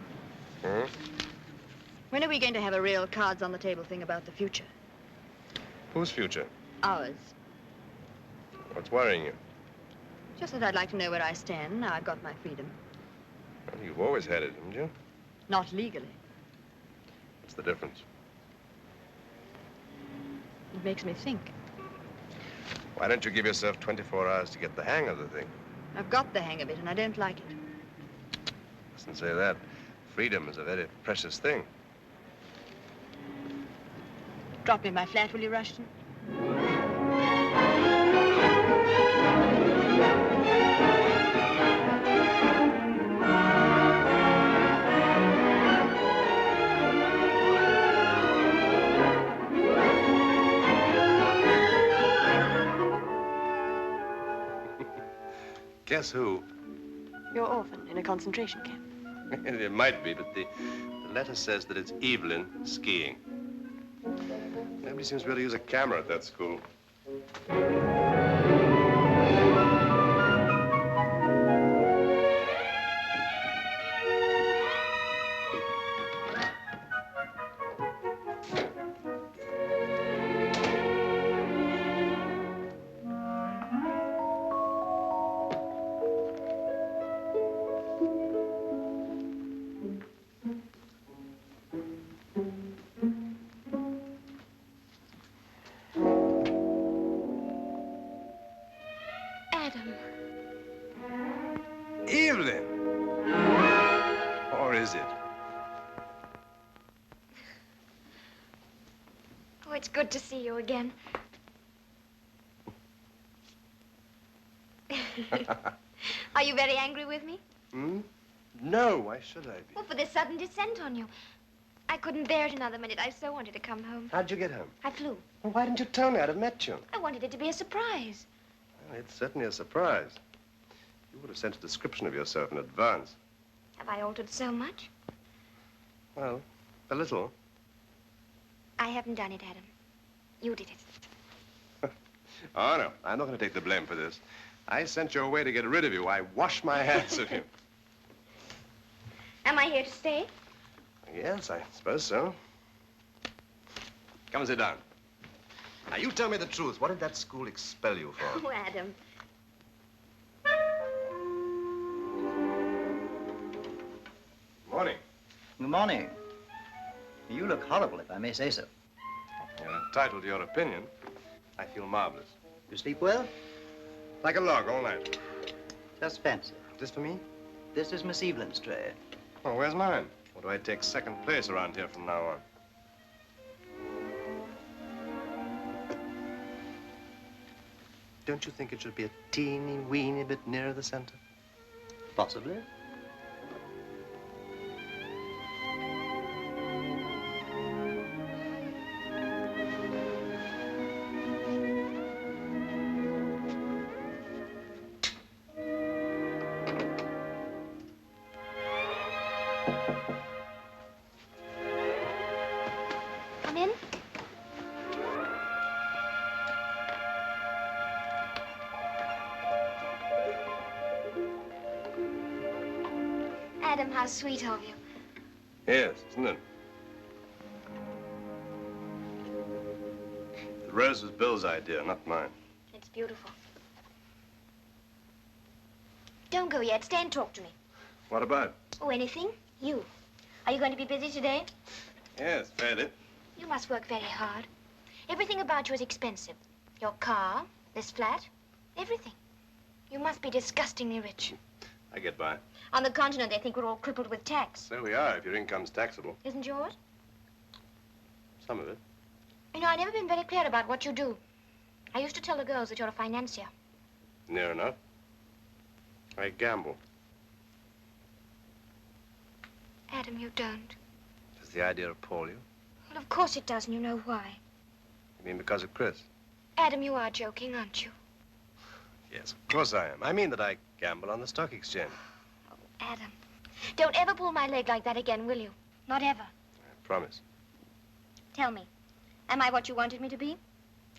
Hmm? When are we going to have a real cards on the table thing about the future? Whose future? Ours. What's worrying you? Just that I'd like to know where I stand now I've got my freedom. Well, you've always had it, haven't you? Not legally. What's the difference? It makes me think. Why don't you give yourself 24 hours to get the hang of the thing? I've got the hang of it and I don't like it. Mustn't say that. Freedom is a very precious thing. Drop in my flat, will you, Rushton? Guess who? You're orphan in a concentration camp. It might be, but the letter says that it's Evelyne skiing. Nobody seems to be able to use a camera at that school. Evelyne! Or is it? Oh, it's good to see you again. Are you very angry with me? Hmm? No, why should I be? Well, for this sudden descent on you. I couldn't bear it another minute. I so wanted to come home. How'd you get home? I flew. Well, why didn't you tell me? I'd have met you. I wanted it to be a surprise. Well, it's certainly a surprise. You would have sent a description of yourself in advance. Have I altered so much? Well, a little. I haven't done it, Adam. You did it. Oh, no, I'm not going to take the blame for this. I sent you away to get rid of you. I wash my hands of you. Am I here to stay? Yes, I suppose so. Come and sit down. Now, you tell me the truth. What did that school expel you for? Oh, Adam. Morning. Good morning. You look horrible, if I may say so. You're entitled to your opinion. I feel marvelous. You sleep well? Like a log all night. Just fancy. This for me? This is Miss Evelyne's tray. Oh, where's mine? Or do I take second place around here from now on? Don't you think it should be a teeny weeny bit nearer the center? Possibly. Come in. Adam, how sweet of you. Yes, isn't it? The rose was Bill's idea, not mine. It's beautiful. Don't go yet. Stay and talk to me. What about? Oh, anything? You. Are you going to be busy today? Yes, fairly. You must work very hard. Everything about you is expensive. Your car, this flat, everything. You must be disgustingly rich. I get by. On the continent, they think we're all crippled with tax. So we are, if your income's taxable. Isn't yours? Some of it. You know, I've never been very clear about what you do. I used to tell the girls that you're a financier. Near enough. I gamble. Adam, you don't. Does the idea appall you? Well, of course it does, and you know why. You mean because of Chris? Adam, you are joking, aren't you? Yes, of course I am. I mean that I gamble on the stock exchange. Oh, Adam, don't ever pull my leg like that again, will you? Not ever. I promise. Tell me, am I what you wanted me to be?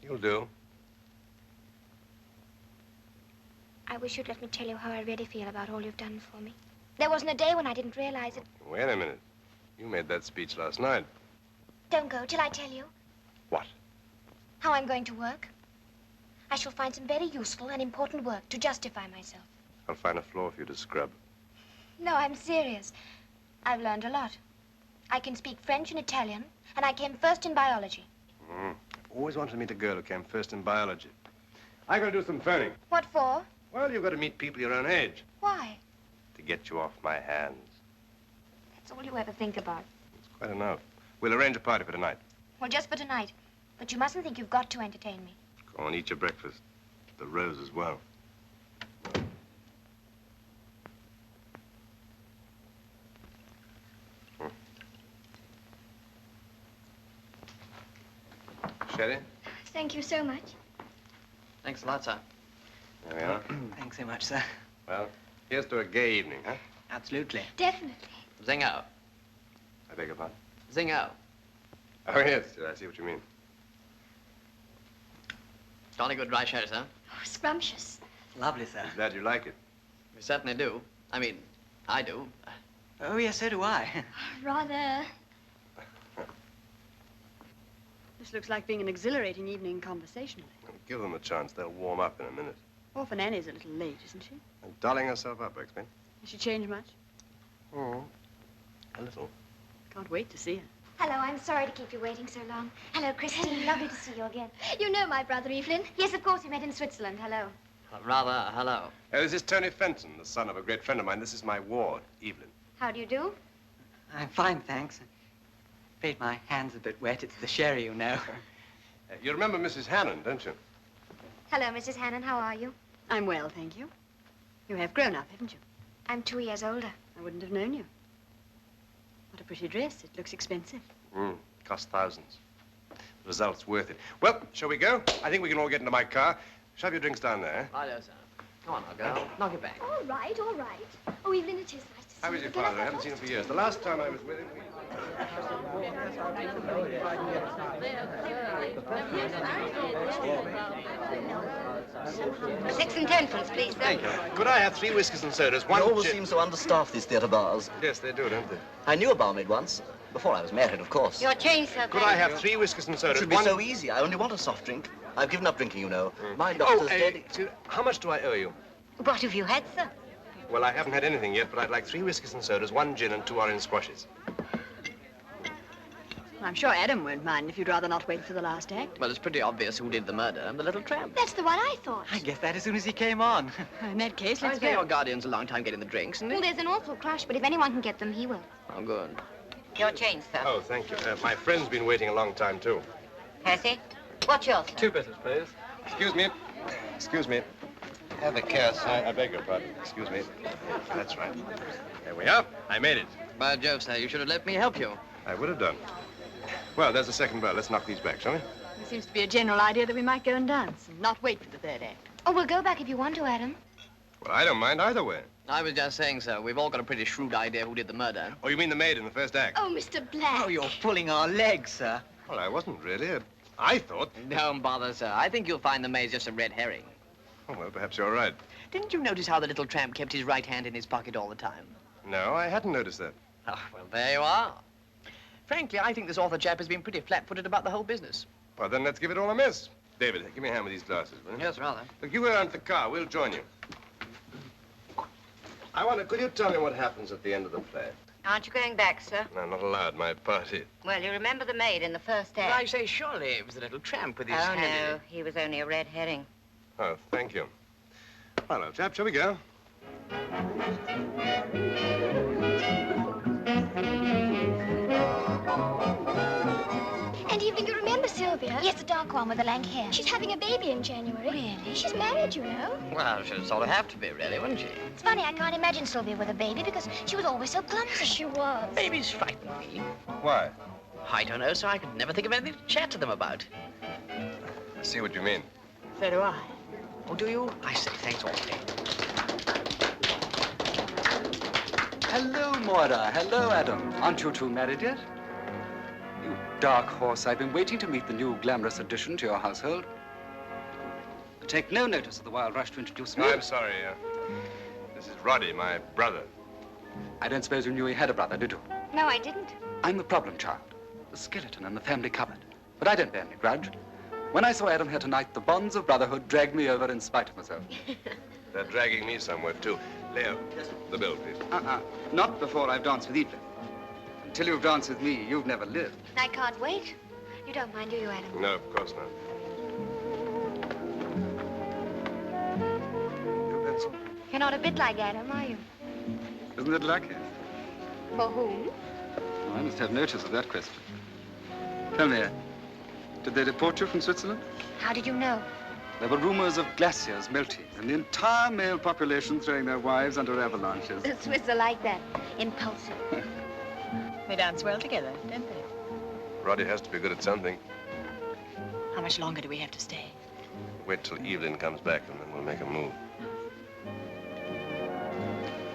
You'll do. I wish you'd let me tell you how I really feel about all you've done for me. There wasn't a day when I didn't realize it. Wait a minute. You made that speech last night. Don't go till I tell you. What? How I'm going to work. I shall find some very useful and important work to justify myself. I'll find a floor for you to scrub. No, I'm serious. I've learned a lot. I can speak French and Italian, and I came first in biology. I've always wanted to meet a girl who came first in biology. I'm going to do some phoning. What for? Well, you've got to meet people your own age. Why? To get you off my hands. That's all you ever think about. It's quite enough. We'll arrange a party for tonight. Well, just for tonight. But you mustn't think you've got to entertain me. Go on, eat your breakfast. The rose as well. Sherry? Thank you so much. Thanks a lot, sir. There we are. Thanks so much, sir. Well, here's to a gay evening, huh? Absolutely. Definitely. Zingo. I beg your pardon? Zingo. Oh, yes, I see what you mean. Jolly good dry sherry, sir. Oh, scrumptious. Lovely, sir. I'm glad you like it. We certainly do. I mean, I do. Oh, yes, so do I. Rather. This looks like being an exhilarating evening conversationally. Give them a chance. They'll warm up in a minute. Orphan Annie's a little late, isn't she? And dolling herself up, I expect. Has she changed much? Oh, a little. Can't wait to see her. Hello, I'm sorry to keep you waiting so long. Hello, Christine. Lovely to see you again. You know my brother, Evelyne. Yes, of course. We met in Switzerland. Hello. Rather, hello. This is Tony Fenton, the son of a great friend of mine. This is my ward, Evelyne. How do you do? I'm fine, thanks. Afraid my hand's a bit wet. It's the sherry, you know. You remember Mrs. Hannon, don't you? Hello, Mrs. Hannon. How are you? I'm well, thank you. You have grown up, haven't you? I'm 2 years older. I wouldn't have known you. What a pretty dress. It looks expensive. Cost thousands. The result's worth it. Well, shall we go? I think we can all get into my car. Shove your drinks down there. Righto, sir. Come on now, girl. Knock it back. All right, all right. Oh, Evelyne, it is nice to see you. How is your father? I haven't seen him for years. The last time I was with him... 6 and 10pence, please, sir. Thank you. Could I have 3 whiskies and sodas? One They always gin- seem so understaffed, these theatre bars. Yes, they do, don't they? I knew a barmaid once, before I was married, of course. Your change, sir. Could I have 3 whiskies and It sodas? should be so easy. I only want a soft drink. I've given up drinking, you know. My doctor's dead. How much do I owe you? What have you had, sir? Well, I haven't had anything yet, but I'd like 3 whiskies and sodas, 1 gin, and 2 orange squashes. I'm sure Adam won't mind if you'd rather not wait for the last act. Well, it's pretty obvious who did the murder. The little tramp. That's the one I thought. I guessed that as soon as he came on. In that case, I let's say go. your guardian's a long time getting the drinks, isn't Well, he? there's an awful crush, but if anyone can get them, he will. Oh, good. Your change, sir. Oh, thank you. My friend's been waiting a long time, too. Has he? What's yours, sir? 2 bitters, please. Excuse me. Excuse me. Have a care, sir. I beg your pardon. Excuse me. That's right. There we are. I made it. By Jove, sir, you should have let me help you. I would have done. Well, there's the second bell. Let's knock these back, shall we? There seems to be a general idea that we might go and dance and not wait for the third act. Oh, we'll go back if you want to, Adam. Well, I don't mind either way. I was just saying, sir, we've all got a pretty shrewd idea who did the murder. Oh, you mean the maid in the first act? Oh, Mr. Black. Oh, you're pulling our legs, sir. Well, I wasn't really. I thought... Don't bother, sir. I think you'll find the maid's just a red herring. Oh, well, perhaps you're right. Didn't you notice how the little tramp kept his right hand in his pocket all the time? No, I hadn't noticed that. Oh, well, there you are. Frankly, I think this author chap has been pretty flat-footed about the whole business. Well, then let's give it all a miss. David, give me a hand with these glasses, will you? Yes, rather. Look, you go around to the car. We'll join you. I wonder, could you tell me what happens at the end of the play? Aren't you going back, sir? No, not allowed. My party. Well, you remember the maid in the first act? I say, surely it was the little tramp with his Oh, hand in no. it. He was only a red herring. Oh, thank you. Well, old chap, shall we go? And Evelyn, you remember Sylvia? Yes, the dark one with the lank hair. She's having a baby in January. Really? She's married, you know. Well, she'd sort of have to be, really, wouldn't she? It's funny, I can't imagine Sylvia with a baby because she was always so clumsy. She was. Babies frighten me. Why? I don't know, so I could never think of anything to chat to them about. I see what you mean. So do I. Oh, do you? I say thanks awfully. Hello, Moira. Hello, Adam. Aren't you two married yet? You dark horse, I've been waiting to meet the new glamorous addition to your household. Take no notice of the wild rush to introduce me. I'm sorry. This is Roddy, my brother. I don't suppose you knew he had a brother, did you? No, I didn't. I'm the problem child, the skeleton in the family cupboard. But I don't bear any grudge. When I saw Adam here tonight, the bonds of brotherhood dragged me over in spite of myself. They're dragging me somewhere, too. Leo, the bill, please. Not before I've danced with Evelyne. Until you've danced with me, you've never lived. I can't wait. You don't mind, do you, Adam? No, of course not. Your pencil? You're not a bit like Adam, are you? Isn't it lucky? For whom? Oh, I must have notice of that question. Tell me, did they deport you from Switzerland? How did you know? There were rumors of glaciers melting and the entire male population throwing their wives under avalanches. The Swiss are like that. Impulsive. They dance well together, don't they? Roddy has to be good at something. How much longer do we have to stay? Wait till Evelyn comes back and then we'll make a move.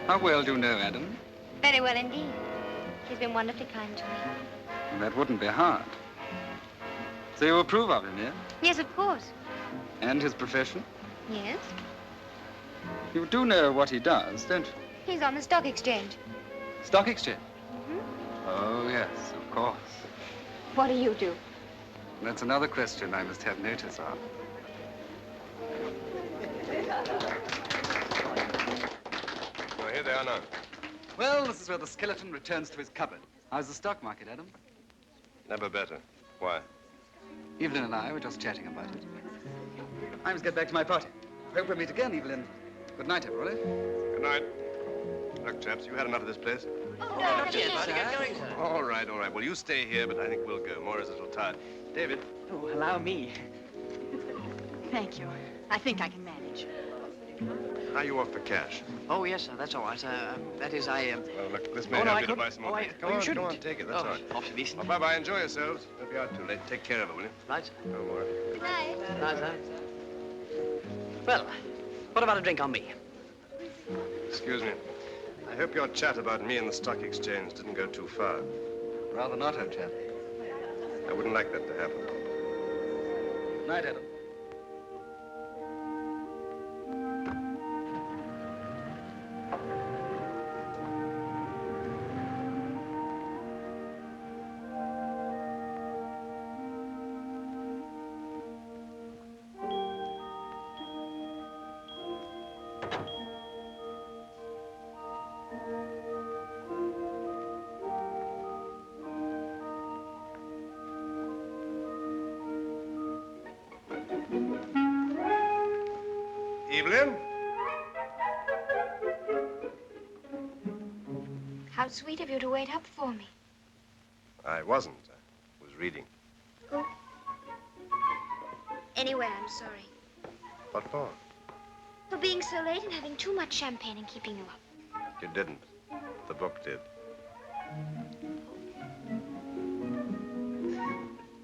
How well do you know Adam? Very well indeed. He's been wonderfully kind to me. Well, that wouldn't be hard. So you approve of him, yeah? Yes, of course. And his profession? Yes. You do know what he does, don't you? He's on the stock exchange. Stock exchange? Oh, yes, of course. What do you do? That's another question I must have notice of. Oh, here they are now. Well, this is where the skeleton returns to his cupboard. How's the stock market, Adam? Never better. Why? Evelyne and I were just chatting about it. I must get back to my party. Hope we'll meet again, Evelyne. Good night, everybody. Good night. Look, chaps, you had enough of this place? Oh, not yet, buddy. Get going, sir. All right, all right. Well, you stay here, but I think we'll go. Moira's a little tired. David. Oh, allow me. Thank you. I think I can manage. Are you off for cash? Oh, yes, sir, that's all right. That is, Well, look, this may Oh, no, help I you to couldn't. buy some more Oh, drinks. you Come on, shouldn't. come on, take it. That's Oh, all right. awfully decent. Well, bye-bye. Enjoy yourselves. Don't be out too late. Take care of it, will you? Right. No more. Good night. Right, sir. Well, what about a drink on me? Excuse me. I hope your chat about me and the stock exchange didn't go too far. Rather not, old chap. I wouldn't like that to happen. Night, Adam. Evelyne? How sweet of you to wait up for me. I wasn't. I was reading. Oh. Anyway, I'm sorry. What for? For being so late and having too much champagne and keeping you up. You didn't. The book did.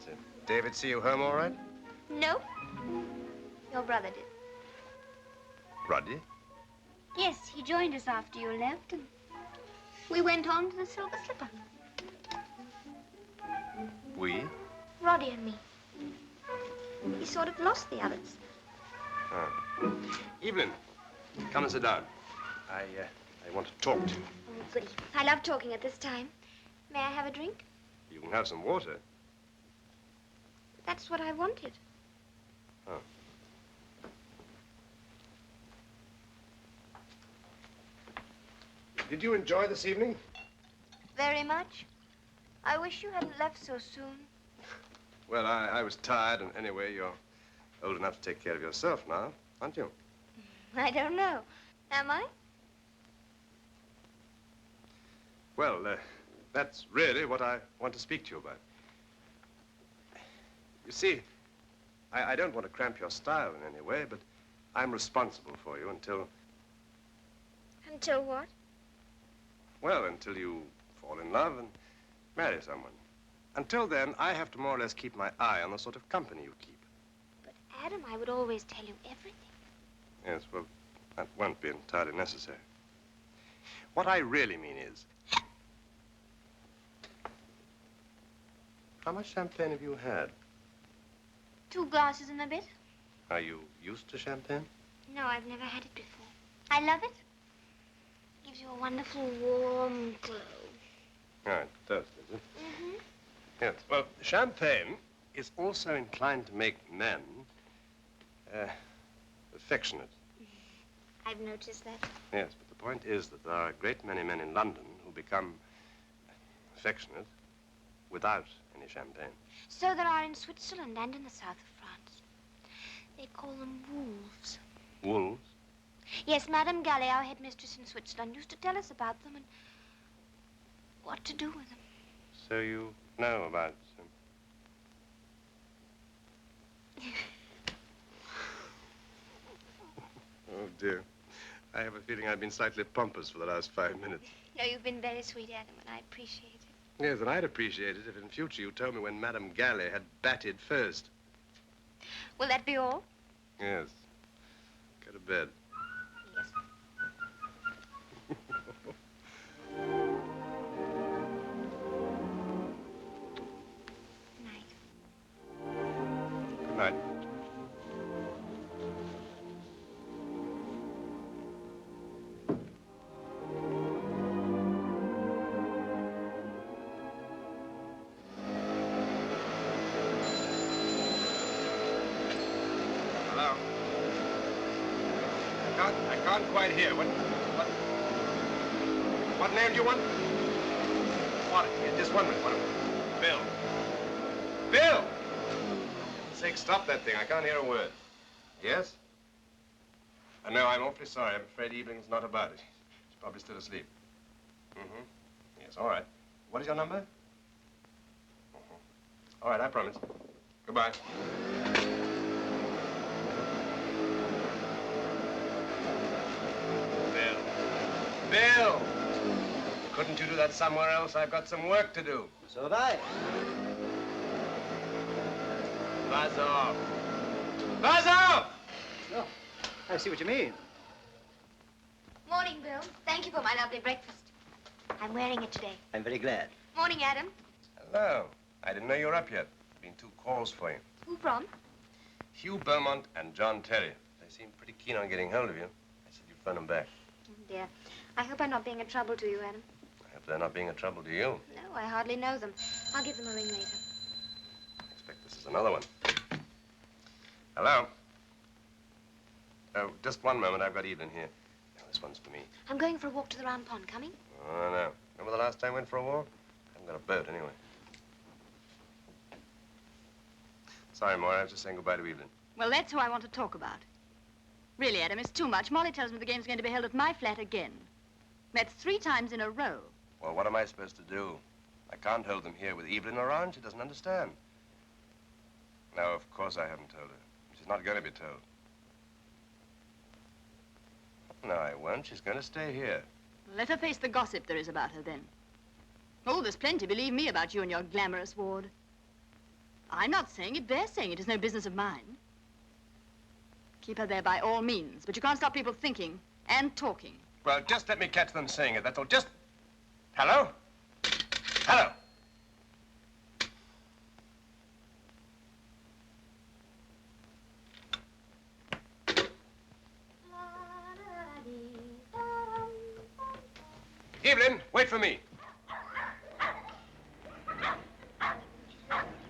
Did David see you home all right? No. Your brother did. Roddy? Yes, he joined us after you left, and we went on to the Silver Slipper. We? Roddy and me. He sort of lost the others. Oh. Evelyn, come and sit down. I want to talk to you. Oh, goody. I love talking at this time. May I have a drink? You can have some water. That's what I wanted. Oh. Did you enjoy this evening? Very much. I wish you hadn't left so soon. Well, I was tired, and anyway, you're old enough to take care of yourself now, aren't you? I don't know. Am I? Well, that's really what I want to speak to you about. You see, I don't want to cramp your style in any way, but I'm responsible for you until... Until what? Well, until you fall in love and marry someone. Until then, I have to more or less keep my eye on the sort of company you keep. But, Adam, I would always tell you everything. Yes, well, that won't be entirely necessary. What I really mean is... How much champagne have you had? 2 glasses and a bit. Are you used to champagne? No, I've never had it before. I love it. Gives you a wonderful warm glow. Oh, it does it? Mm-hmm. Yes. Well, champagne is also inclined to make men affectionate. I've noticed that. Yes, but the point is that there are a great many men in London who become affectionate without any champagne. So there are in Switzerland and in the south of France. They call them wolves. Wolves? Yes, Madame Gallet, our headmistress in Switzerland, used to tell us about them and what to do with them. So you know about them? Oh, dear. I have a feeling I've been slightly pompous for the last 5 minutes. No, you've been very sweet, Adam, and I appreciate it. Yes, and I'd appreciate it if in future you told me when Madame Gallet had batted first. Will that be all? Yes. Go to bed. Yes. Good night. Hello? I can't quite hear. What name do you want? What? Just 1 minute. Bill. Bill! For sake, stop that thing. I can't hear a word. Yes? No, I'm awfully sorry. I'm afraid Evelyn's not about it. She's probably still asleep. Mm-hmm. Yes, all right. What is your number? All right, I promise. Goodbye. Bill! Couldn't you do that somewhere else? I've got some work to do. So have I. Buzz off. Buzz off! Oh, I see what you mean. Morning, Bill. Thank you for my lovely breakfast. I'm wearing it today. I'm very glad. Morning, Adam. Hello. I didn't know you were up yet. Been 2 calls for you. Who from? Hugh Beaumont and John Terry. They seem pretty keen on getting hold of you. I said you'd phone them back. Oh, dear. I hope I'm not being a trouble to you, Adam. I hope they're not being a trouble to you. No, I hardly know them. I'll give them a ring later. I expect this is another one. Hello? Oh, just one moment. I've got Evelyne here. No, this one's for me. I'm going for a walk to the round pond. Coming? Oh, no. Remember the last time I went for a walk? I haven't got a boat, anyway. Sorry, Maura. I was just saying goodbye to Evelyne. Well, that's who I want to talk about. Really, Adam, it's too much. Molly tells me the game's going to be held at my flat again. That's 3 times in a row. Well, what am I supposed to do? I can't hold them here with Evelyne around. She doesn't understand. No, of course I haven't told her. She's not going to be told. No, I won't. She's going to stay here. Let her face the gossip there is about her, then. Oh, there's plenty, believe me, about you and your glamorous ward. I'm not saying it. They're saying it. It's no business of mine. Keep her there by all means, but you can't stop people thinking and talking. Well, just let me catch them saying it. That's all. Just... Hello? Hello? Evelyne, wait for me.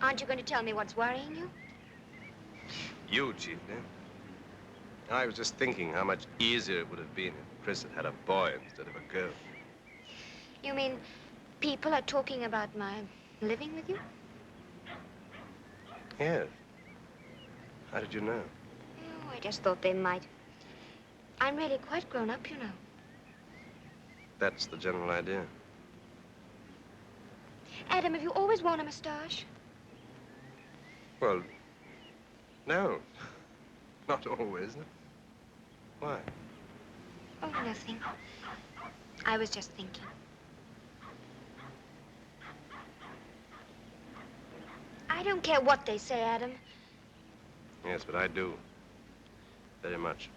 Aren't you going to tell me what's worrying you? You, chiefly. I was just thinking how much easier it would have been if Chris had had a boy instead of a girl. You mean people are talking about my living with you? Yes. How did you know? Oh, I just thought they might. I'm really quite grown up, you know. That's the general idea. Adam, have you always worn a moustache? Well, no. Not always. Why? Oh, nothing. I was just thinking. I don't care what they say, Adam. Yes, but I do. Very much.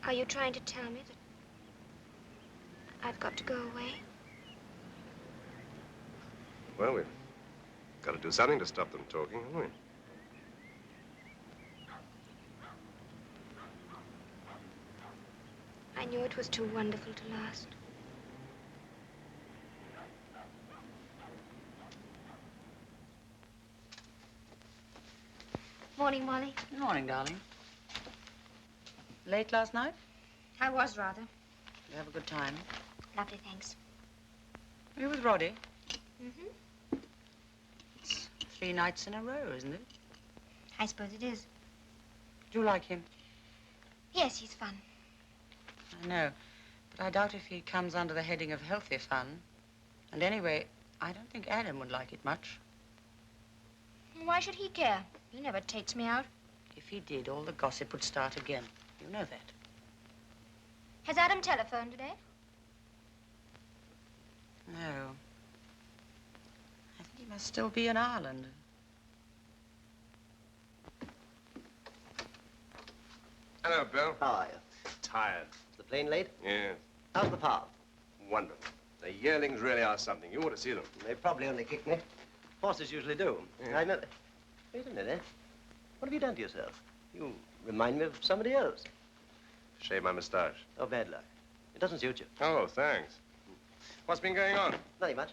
Are you trying to tell me that I've got to go away? Well, we've got to do something to stop them talking, haven't we? I knew it was too wonderful to last. Morning, Molly. Good morning, darling. Late last night? I was, rather. Did you have a good time? Lovely, thanks. Were you with Roddy? Mm-hmm. It's 3 nights in a row, isn't it? I suppose it is. Do you like him? Yes, he's fun. I know, but I doubt if he comes under the heading of healthy fun. And anyway, I don't think Adam would like it much. Why should he care? He never takes me out. If he did, all the gossip would start again. You know that. Has Adam telephoned today? No. I think he must still be in Ireland. Hello, Bill. How are you? Tired. Is the plane late? Yes. How's the farm? Wonderful. The yearlings really are something. You ought to see them. They probably only kicked me. Horses usually do. Yeah. I remember... Wait a minute. What have you done to yourself? You remind me of somebody else. Shave my moustache. Oh, bad luck. It doesn't suit you. Oh, thanks. What's been going on? Nothing much.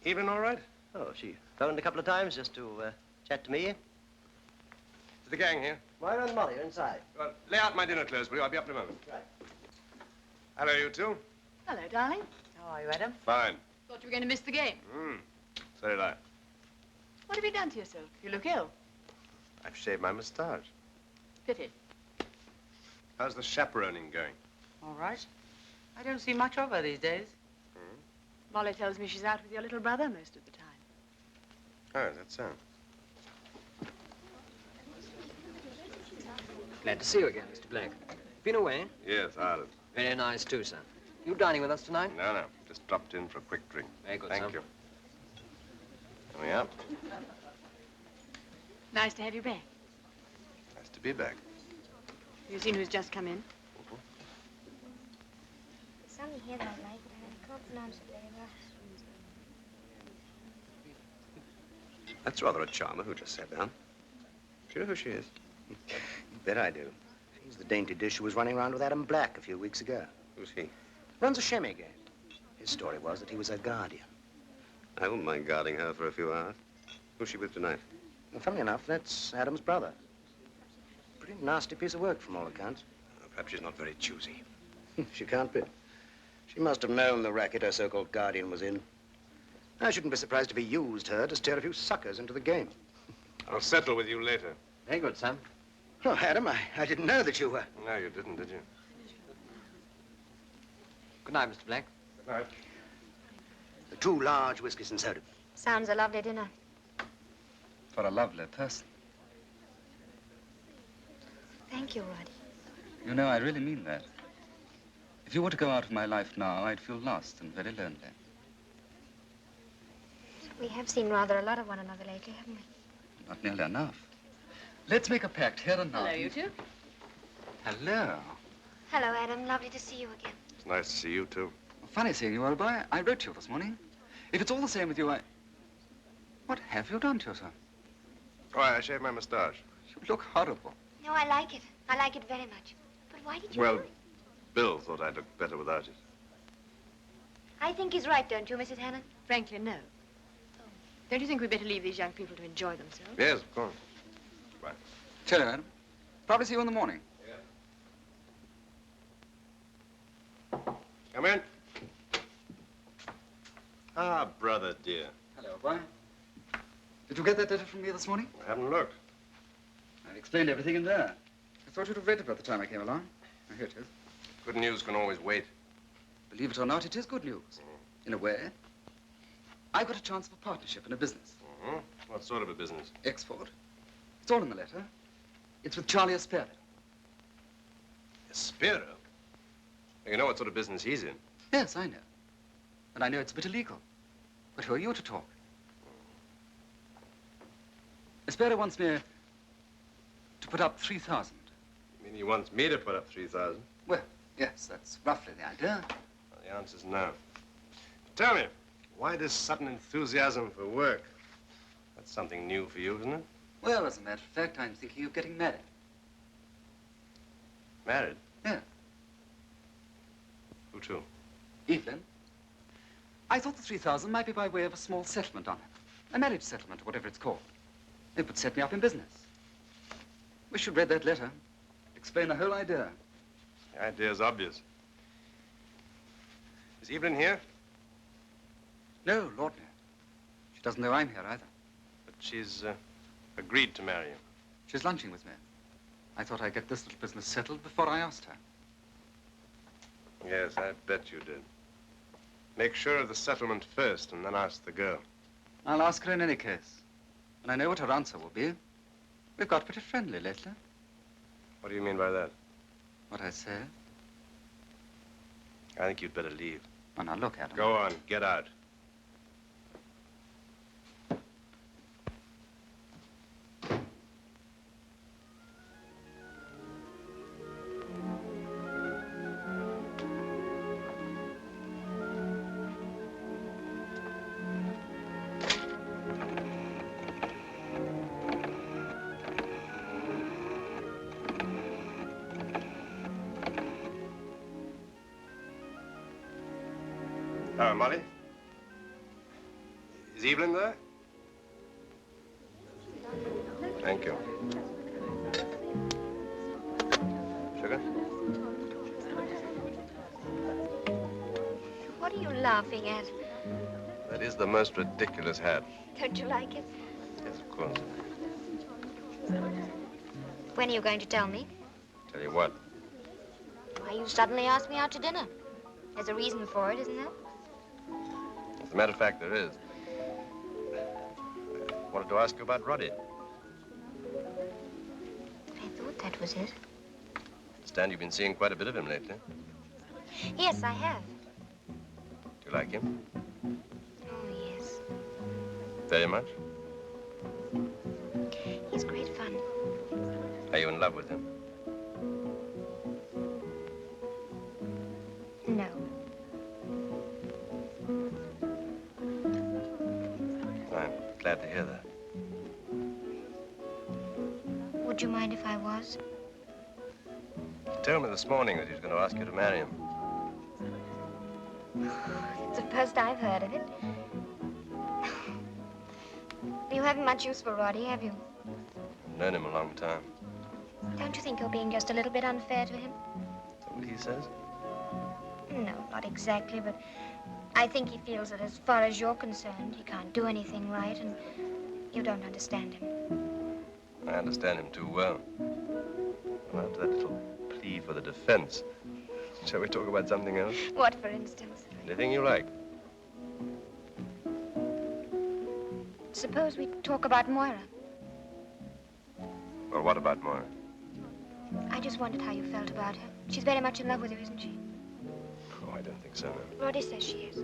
Evelyn all right? Oh, she phoned a couple of times just to chat to me. Is the gang here? Moira and Molly are inside. Well, lay out my dinner clothes, will you? I'll be up in a moment. Right. Hello, you two. Hello, darling. How are you, Adam? Fine. Thought you were going to miss the game. So did I. What have you done to yourself? You look ill. I've shaved my moustache. Pity. How's the chaperoning going? All right. I don't see much of her these days. Molly tells me she's out with your little brother most of the time. Oh, that's so. Glad to see you again, Mr. Blake. Been away? Yes, Ireland. Very nice, too, sir. You dining with us tonight? No. Just dropped in for a quick drink. Very good, Thank sir. you. Here we are. Nice to have you back. Nice to be back. You seen who's just come in? Something here that I like, but I can't pronounce it very well. That's rather a charmer who just sat down. Do you know who she is? You bet I do. She's the dainty dish who was running around with Adam Black a few weeks ago. Who's he? Runs a shimmy game. His story was that he was her guardian. I wouldn't mind guarding her for a few hours. Who's she with tonight? Well, funnily enough, that's Adam's brother. Pretty nasty piece of work from all accounts. Perhaps she's not very choosy. She can't be. She must have known the racket her so-called guardian was in. I shouldn't be surprised if he used her to steer a few suckers into the game. I'll settle with you later. Very good, Sam. Oh, Adam, I didn't know that you were... No, you didn't, did you? Good night, Mr. Blake. Good night. 2 large whiskeys and soda. Sounds a lovely dinner. For a lovely person. Thank you, Roddy. You know, I really mean that. If you were to go out of my life now, I'd feel lost and very lonely. We have seen rather a lot of one another lately, haven't we? Not nearly enough. Let's make a pact here and now. Hello, you two. Hello. Hello, Adam. Lovely to see you again. It's nice to see you, too. Funny seeing you, old boy. I wrote to you this morning. If it's all the same with you, What have you done to yourself? Oh, I shaved my moustache. You look horrible. No, I like it. I like it very much. But why did you Well, do it? Bill thought I'd look better without it. I think he's right, don't you, Mrs. Hannon? Frankly, no. Don't you think we'd better leave these young people to enjoy themselves? Yes, of course. Bye. Cheerio, Adam. Probably see you in the morning. Come in. Ah, brother dear. Hello, boy. Did you get that letter from me this morning? I haven't looked. I've explained everything in there. I thought you'd have read it by the time I came along. Now, here it is. Good news can always wait. Believe it or not, it is good news. In a way. I've got a chance of a partnership in a business. What sort of a business? Export. It's all in the letter. It's with Charlie Aspero. Aspero? You know what sort of business he's in. Yes, I know. And I know it's a bit illegal. But who are you to talk? Aspero wants me to put up 3,000. You mean he wants me to put up 3,000? Well, yes, that's roughly the idea. Well, the answer's no. Tell me, why this sudden enthusiasm for work? That's something new for you, isn't it? Well, as a matter of fact, I'm thinking of getting married. Married? Yeah. Who to? Evelyne. I thought the 3,000 might be by way of a small settlement on it. A marriage settlement, or whatever it's called. It would set me up in business. Wish you'd read that letter. Explain the whole idea. The idea's obvious. Is Evelyne here? No, Lord, no. She doesn't know I'm here either. But she's agreed to marry you. She's lunching with me. I thought I'd get this little business settled before I asked her. Yes, I bet you did. Make sure of the settlement first and then ask the girl. I'll ask her in any case. And I know what her answer will be. We've got pretty friendly lately. What do you mean by that? What I say? I think you'd better leave. Oh, now look, Adam. Go on, get out. Oh, Molly? Is Evelyne there? Thank you. Sugar? What are you laughing at? That is the most ridiculous hat. Don't you like it? Yes, of course. When are you going to tell me? Tell you what? Why, you suddenly asked me out to dinner. There's a reason for it, isn't there? As a matter of fact, there is. I wanted to ask you about Roddy. I thought that was it. understand you've been seeing quite a bit of him lately. Yes, I have. Do you like him? Oh, yes. Very much? He's great fun. Are you in love with him? No. I'm glad to hear that. Would you mind if I was? He told me this morning that he was going to ask you to marry him. It's the first I've heard of it. You haven't much use for Roddy, have you? I've known him a long time. Don't you think you're being just a little bit unfair to him? Is that what he says? No, not exactly, but I think he feels that as far as you're concerned, he can't do anything right, and you don't understand him. I understand him too well. Well, after that little plea for the defense, shall we talk about something else? What, for instance? Anything you like. Suppose we talk about Moira. Well, what about Moira? I just wondered how you felt about her. She's very much in love with you, isn't she? Oh, I don't think so, no. Roddy says she is.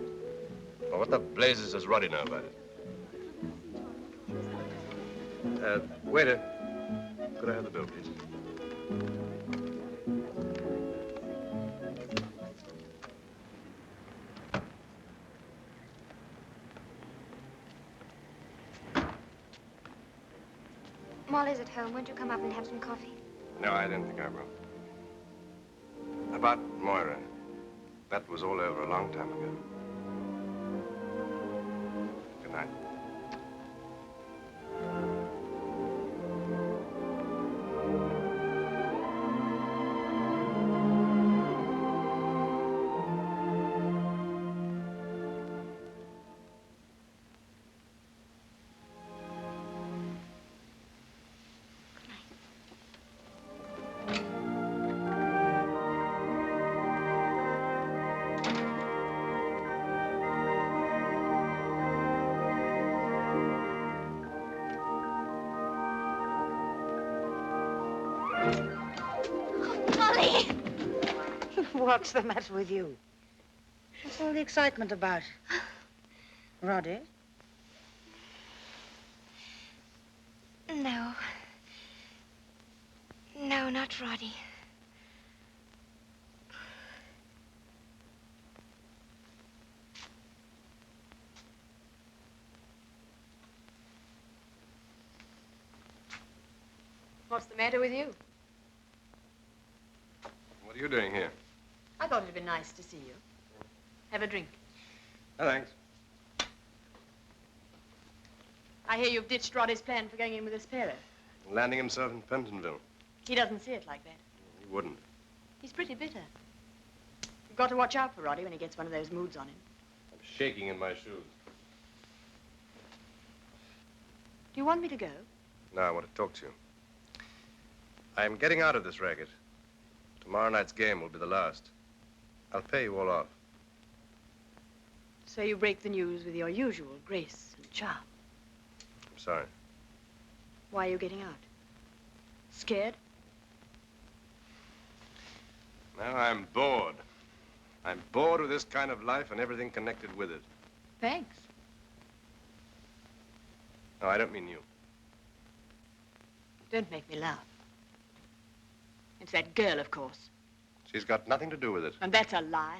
Well, what the blazes does Roddy know about it? Waiter, could I have the bill, please? Molly's at home. Won't you come up and have some coffee? No, I don't think I will. About Moira, that was all over a long time ago. Good night. Molly! What's the matter with you? What's all the excitement about? Roddy? No. No, not Roddy. What's the matter with you? What are you doing here? I thought it'd be nice to see you. Have a drink. Oh, thanks. I hear you've ditched Roddy's plan for going in with Aspero. Landing himself in Pentonville. He doesn't see it like that. He wouldn't. He's pretty bitter. You've got to watch out for Roddy when he gets one of those moods on him. I'm shaking in my shoes. Do you want me to go? No, I want to talk to you. I'm getting out of this racket. Tomorrow night's game will be the last. I'll pay you all off. So you break the news with your usual grace and charm. I'm sorry. Why are you getting out? Scared? Now I'm bored. I'm bored with this kind of life and everything connected with it. Thanks. No, I don't mean you. Don't make me laugh. It's that girl, of course. She's got nothing to do with it. And that's a lie.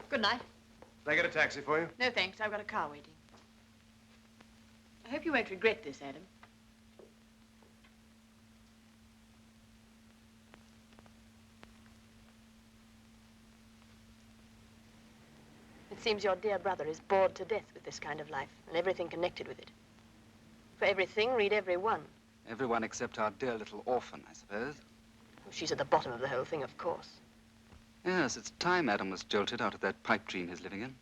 Good night. Can I get a taxi for you? No, thanks. I've got a car waiting. I hope you won't regret this, Adam. It seems your dear brother is bored to death with this kind of life and everything connected with it. For everything, read everyone. Everyone except our dear little orphan, I suppose. Well, she's at the bottom of the whole thing, of course. Yes, it's time Adam was jolted out of that pipe dream he's living in.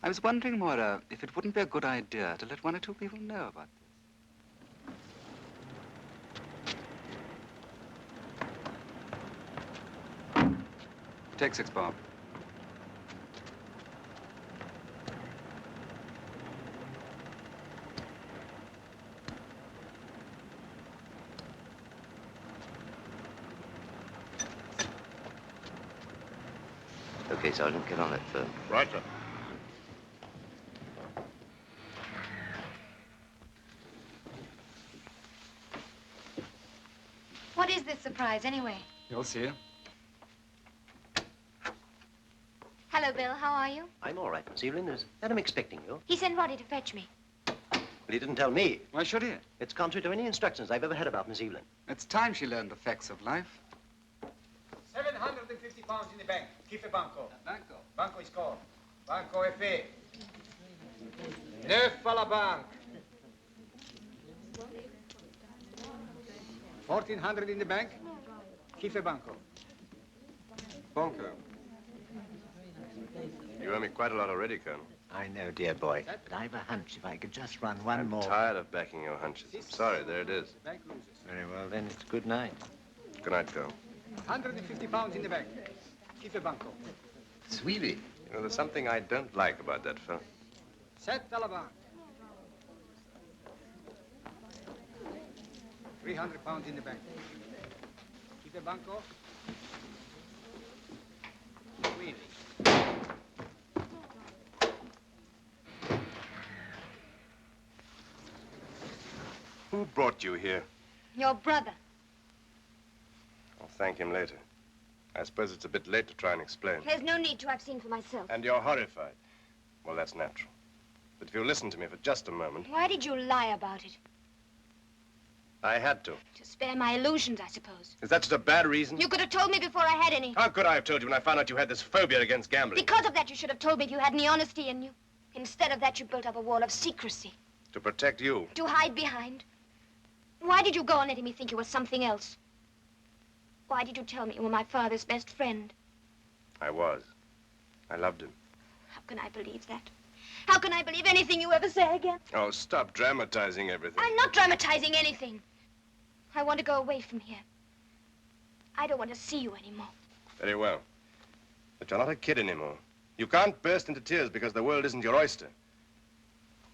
I was wondering, Moira, if it wouldn't be a good idea to let one or two people know about this. Take 6, Bob. Okay, Sergeant, get on that phone. Right, sir. What is this surprise, anyway? You'll see. Hello, Bill. How are you? I'm all right, Miss Evelyn. Is Adam expecting you? He sent Roddy to fetch me. Well, he didn't tell me. Why should he? It's contrary to any instructions I've ever had about Miss Evelyn. It's time she learned the facts of life. 750 pounds in the bank. Keep the banco. Banco. Banco is called. Banco è fait. Neuf à la banque. 1400 in the bank. Keep the banco. Bonko. You owe me quite a lot already, Colonel. I know, dear boy, but I've a hunch if I could just run one more. I'm tired of backing your hunches. I'm sorry, there it is. Bank loses. Very well, then it's good night. Good night, Colonel. 150 pounds in the bank. Keep the banco. Sweetie. You know, there's something I don't like about that fellow. Set à la banque. 300 pounds in the bank. Keep the banco. Sweetie. Who brought you here? Your brother. I'll thank him later. I suppose it's a bit late to try and explain. There's no need to. I've seen for myself. And you're horrified. Well, that's natural. But if you'll listen to me for just a moment. Why did you lie about it? I had to. To spare my illusions, I suppose. Is that just a bad reason? You could have told me before I had any. How could I have told you when I found out you had this phobia against gambling? Because of that, you should have told me if you had any honesty in you. Instead of that, you built up a wall of secrecy. To protect you. To hide behind. Why did you go on letting me think you were something else? Why did you tell me you were my father's best friend? I was. I loved him. How can I believe that? How can I believe anything you ever say again? Oh, stop dramatizing everything. I'm not dramatizing anything. I want to go away from here. I don't want to see you anymore. Very well. But you're not a kid anymore. You can't burst into tears because the world isn't your oyster.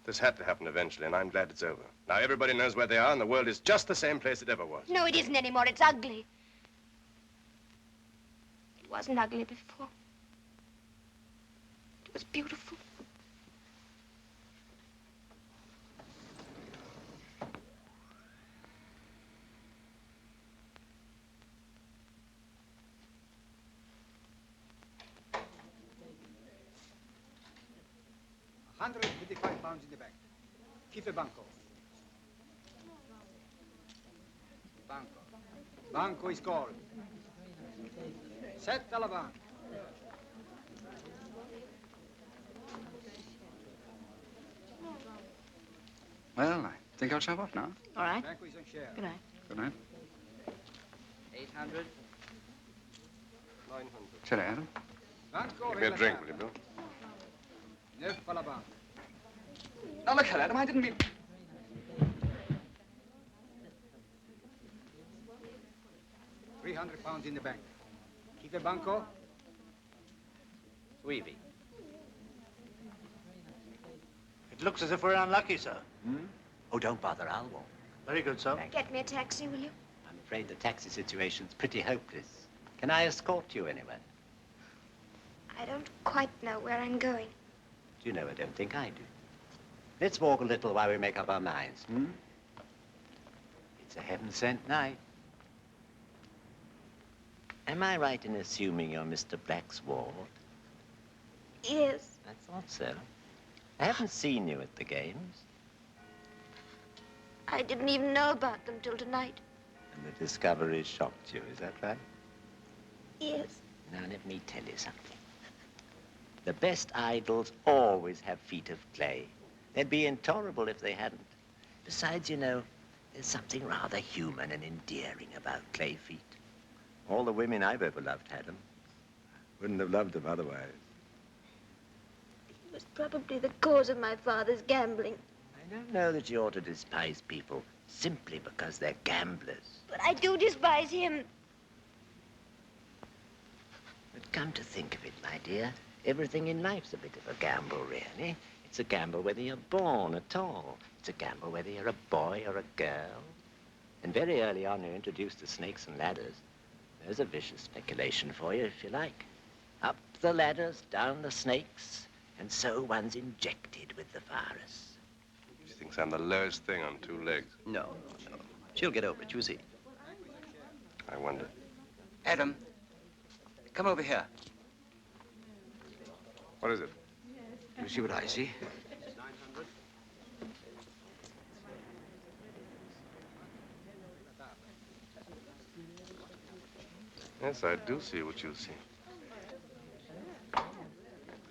This had to happen eventually, and I'm glad it's over. Now everybody knows where they are, and the world is just the same place it ever was. No, it isn't anymore. It's ugly. It wasn't ugly before. It was beautiful. £155 in the bank. Keep the banco. Banco. Banco is called. Set à la banque. Well, I think I'll shove off now. All right. Banco is on share. Good night. Good night. 800. 900. Shall I, Adam? Banco Give me a drink, will you, Bill? Neuf à la banque. Now, look here, Adam, I didn't mean... £300 in the bank. Keep the banco. Sweevy. It looks as if we're unlucky, sir. Oh, don't bother, I'll walk. Very good, sir. Get me a taxi, will you? I'm afraid the taxi situation's pretty hopeless. Can I escort you anywhere? I don't quite know where I'm going. Do you know, I don't think I do. Let's walk a little while we make up our minds, It's a heaven-sent night. Am I right in assuming you're Mr. Black's ward? Yes. I thought so. I haven't seen you at the games. I didn't even know about them till tonight. And the discovery shocked you, is that right? Yes. Now, let me tell you something. The best idols always have feet of clay. They'd be intolerable if they hadn't. Besides, you know, there's something rather human and endearing about clay feet. All the women I've ever loved had them. Wouldn't have loved them otherwise. It was probably the cause of my father's gambling. I don't know that you ought to despise people simply because they're gamblers. But I do despise him. But come to think of it, my dear, everything in life's a bit of a gamble, really. It's a gamble whether you're born at all. It's a gamble whether you're a boy or a girl. And very early on, you're introduced to snakes and ladders. There's a vicious speculation for you, if you like. Up the ladders, down the snakes, and so one's injected with the virus. She thinks I'm the lowest thing on two legs. No, no. She'll get over it, you see. I wonder. Adam, come over here. What is it? You see what I see? Yes, I do see what you see.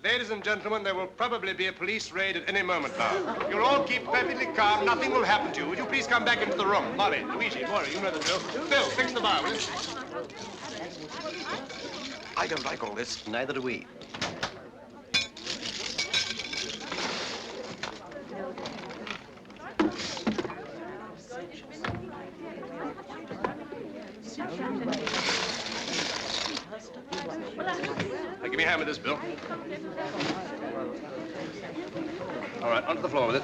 Ladies and gentlemen, there will probably be a police raid at any moment now. You'll all keep perfectly calm. Nothing will happen to you. Would you please come back into the room? Molly, Luigi, Maury, you know the drill. Phil, fix the bar, will you? I don't like all this. Neither do we. Give me a hand with this, Bill. All right, onto the floor with it.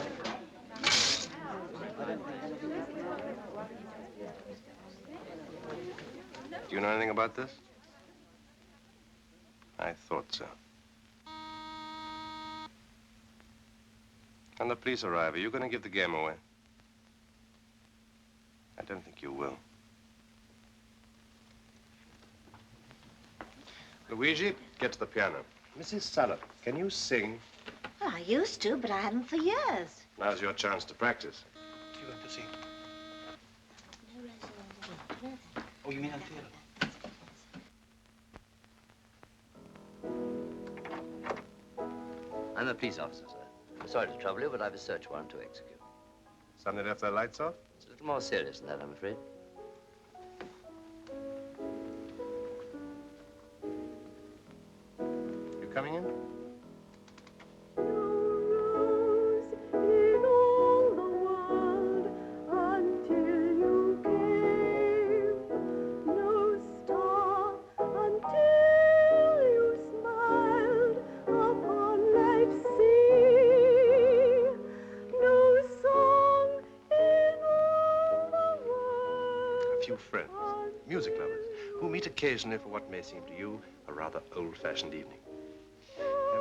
Do you know anything about this? I thought so. When the police arrive, are you going to give the game away? I don't think you will. Luigi, get to the piano. Mrs. Sullett, can you sing? Well, I used to, but I haven't for years. Now's your chance to practice. Do you want to sing? Oh, you mean Alfiero? I'm a police officer, sir. I'm sorry to trouble you, but I have a search warrant to execute. Somebody left their lights off? It's a little more serious than that, I'm afraid. You coming in? Friends, music lovers, who meet occasionally for what may seem to you a rather old-fashioned evening.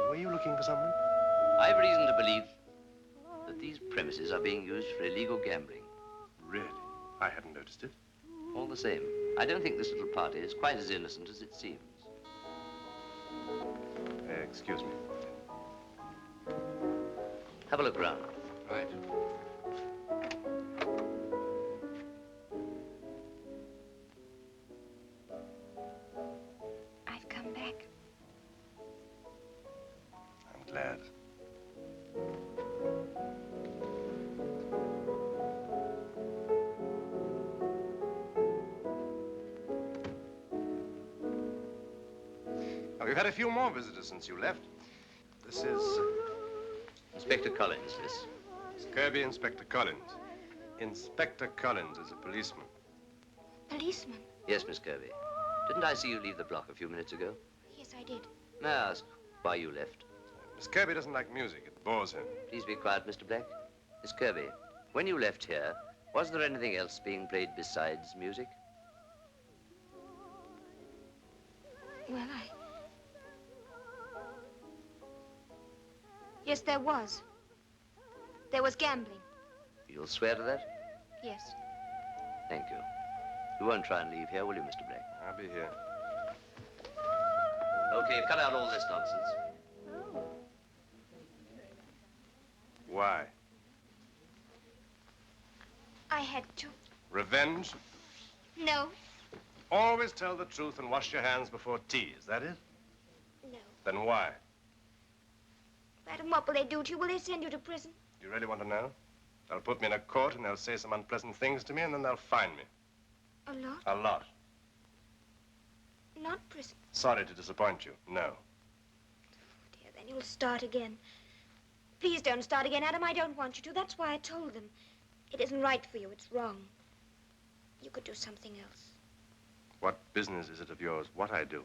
Were you looking for someone? I've reason to believe that these premises are being used for illegal gambling. Really? I hadn't noticed it. All the same, I don't think this little party is quite as innocent as it seems. Excuse me. Have a look round. Right. Glad. Now, we've had a few more visitors since you left. This is... Inspector Collins, this. It's Kirby, Inspector Collins. Inspector Collins is a policeman. Policeman? Yes, Miss Kirby. Didn't I see you leave the block a few minutes ago? Yes, I did. May I ask why you left? Miss Kirby doesn't like music. It bores him. Please be quiet, Mr. Black. Miss Kirby, when you left here, was there anything else being played besides music? Well, Yes, there was. There was gambling. You'll swear to that? Yes. Thank you. You won't try and leave here, will you, Mr. Black? I'll be here. Okay, cut out all this nonsense. Why? I had to. Revenge? No. Always tell the truth and wash your hands before tea, is that it? No. Then why? Madam, what will they do to you? Will they send you to prison? You really want to know? They'll put me in a court and they'll say some unpleasant things to me and then they'll fine me. A lot? A lot. Not prison. Sorry to disappoint you. No. Dear, then you'll start again. Please don't start again, Adam. I don't want you to. That's why I told them. It isn't right for you. It's wrong. You could do something else. What business is it of yours what I do?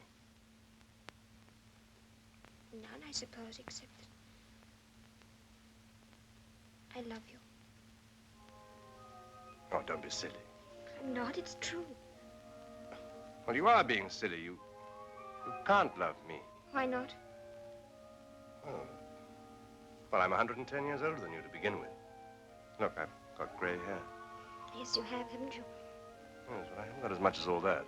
None, I suppose, except that I love you. Oh, don't be silly. I'm not. It's true. Well, you are being silly. You can't love me. Why not? Oh. Well, I'm 110 years older than you to begin with. Look, I've got gray hair. Yes, you have, haven't you? Yes, but I haven't got as much as all that.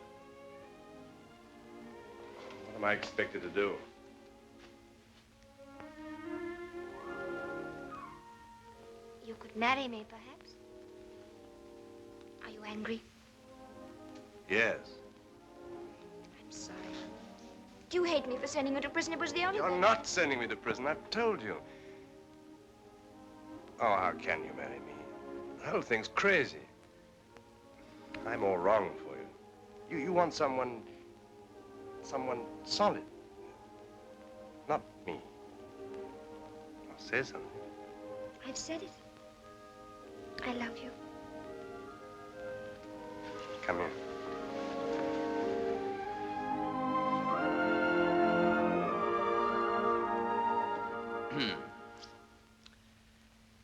What am I expected to do? You could marry me, perhaps. Are you angry? Yes. I'm sorry. Do you hate me for sending you to prison? It was the only You're thing. not sending me to prison, I've told you. Oh, how can you marry me? The whole thing's crazy. I'm all wrong for you. You want someone solid. Not me. Now say something. I've said it. I love you. Come here.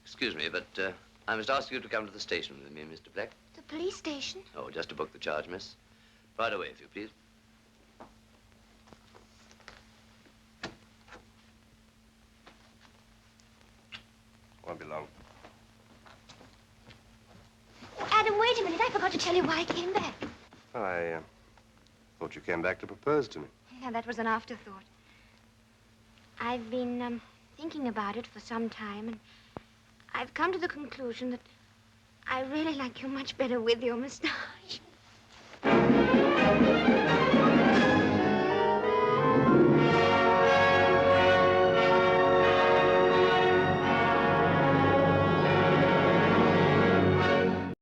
Excuse me, but I must ask you to come to the station with me, Mr. Black. The police station? Oh, just to book the charge, miss. Right away, if you please. Won't be long. Oh, Adam, wait a minute. I forgot to tell you why I came back. Well, I thought you came back to propose to me. Yeah, that was an afterthought. I've been thinking about it for some time, and I've come to the conclusion that I really like you much better with your mustache.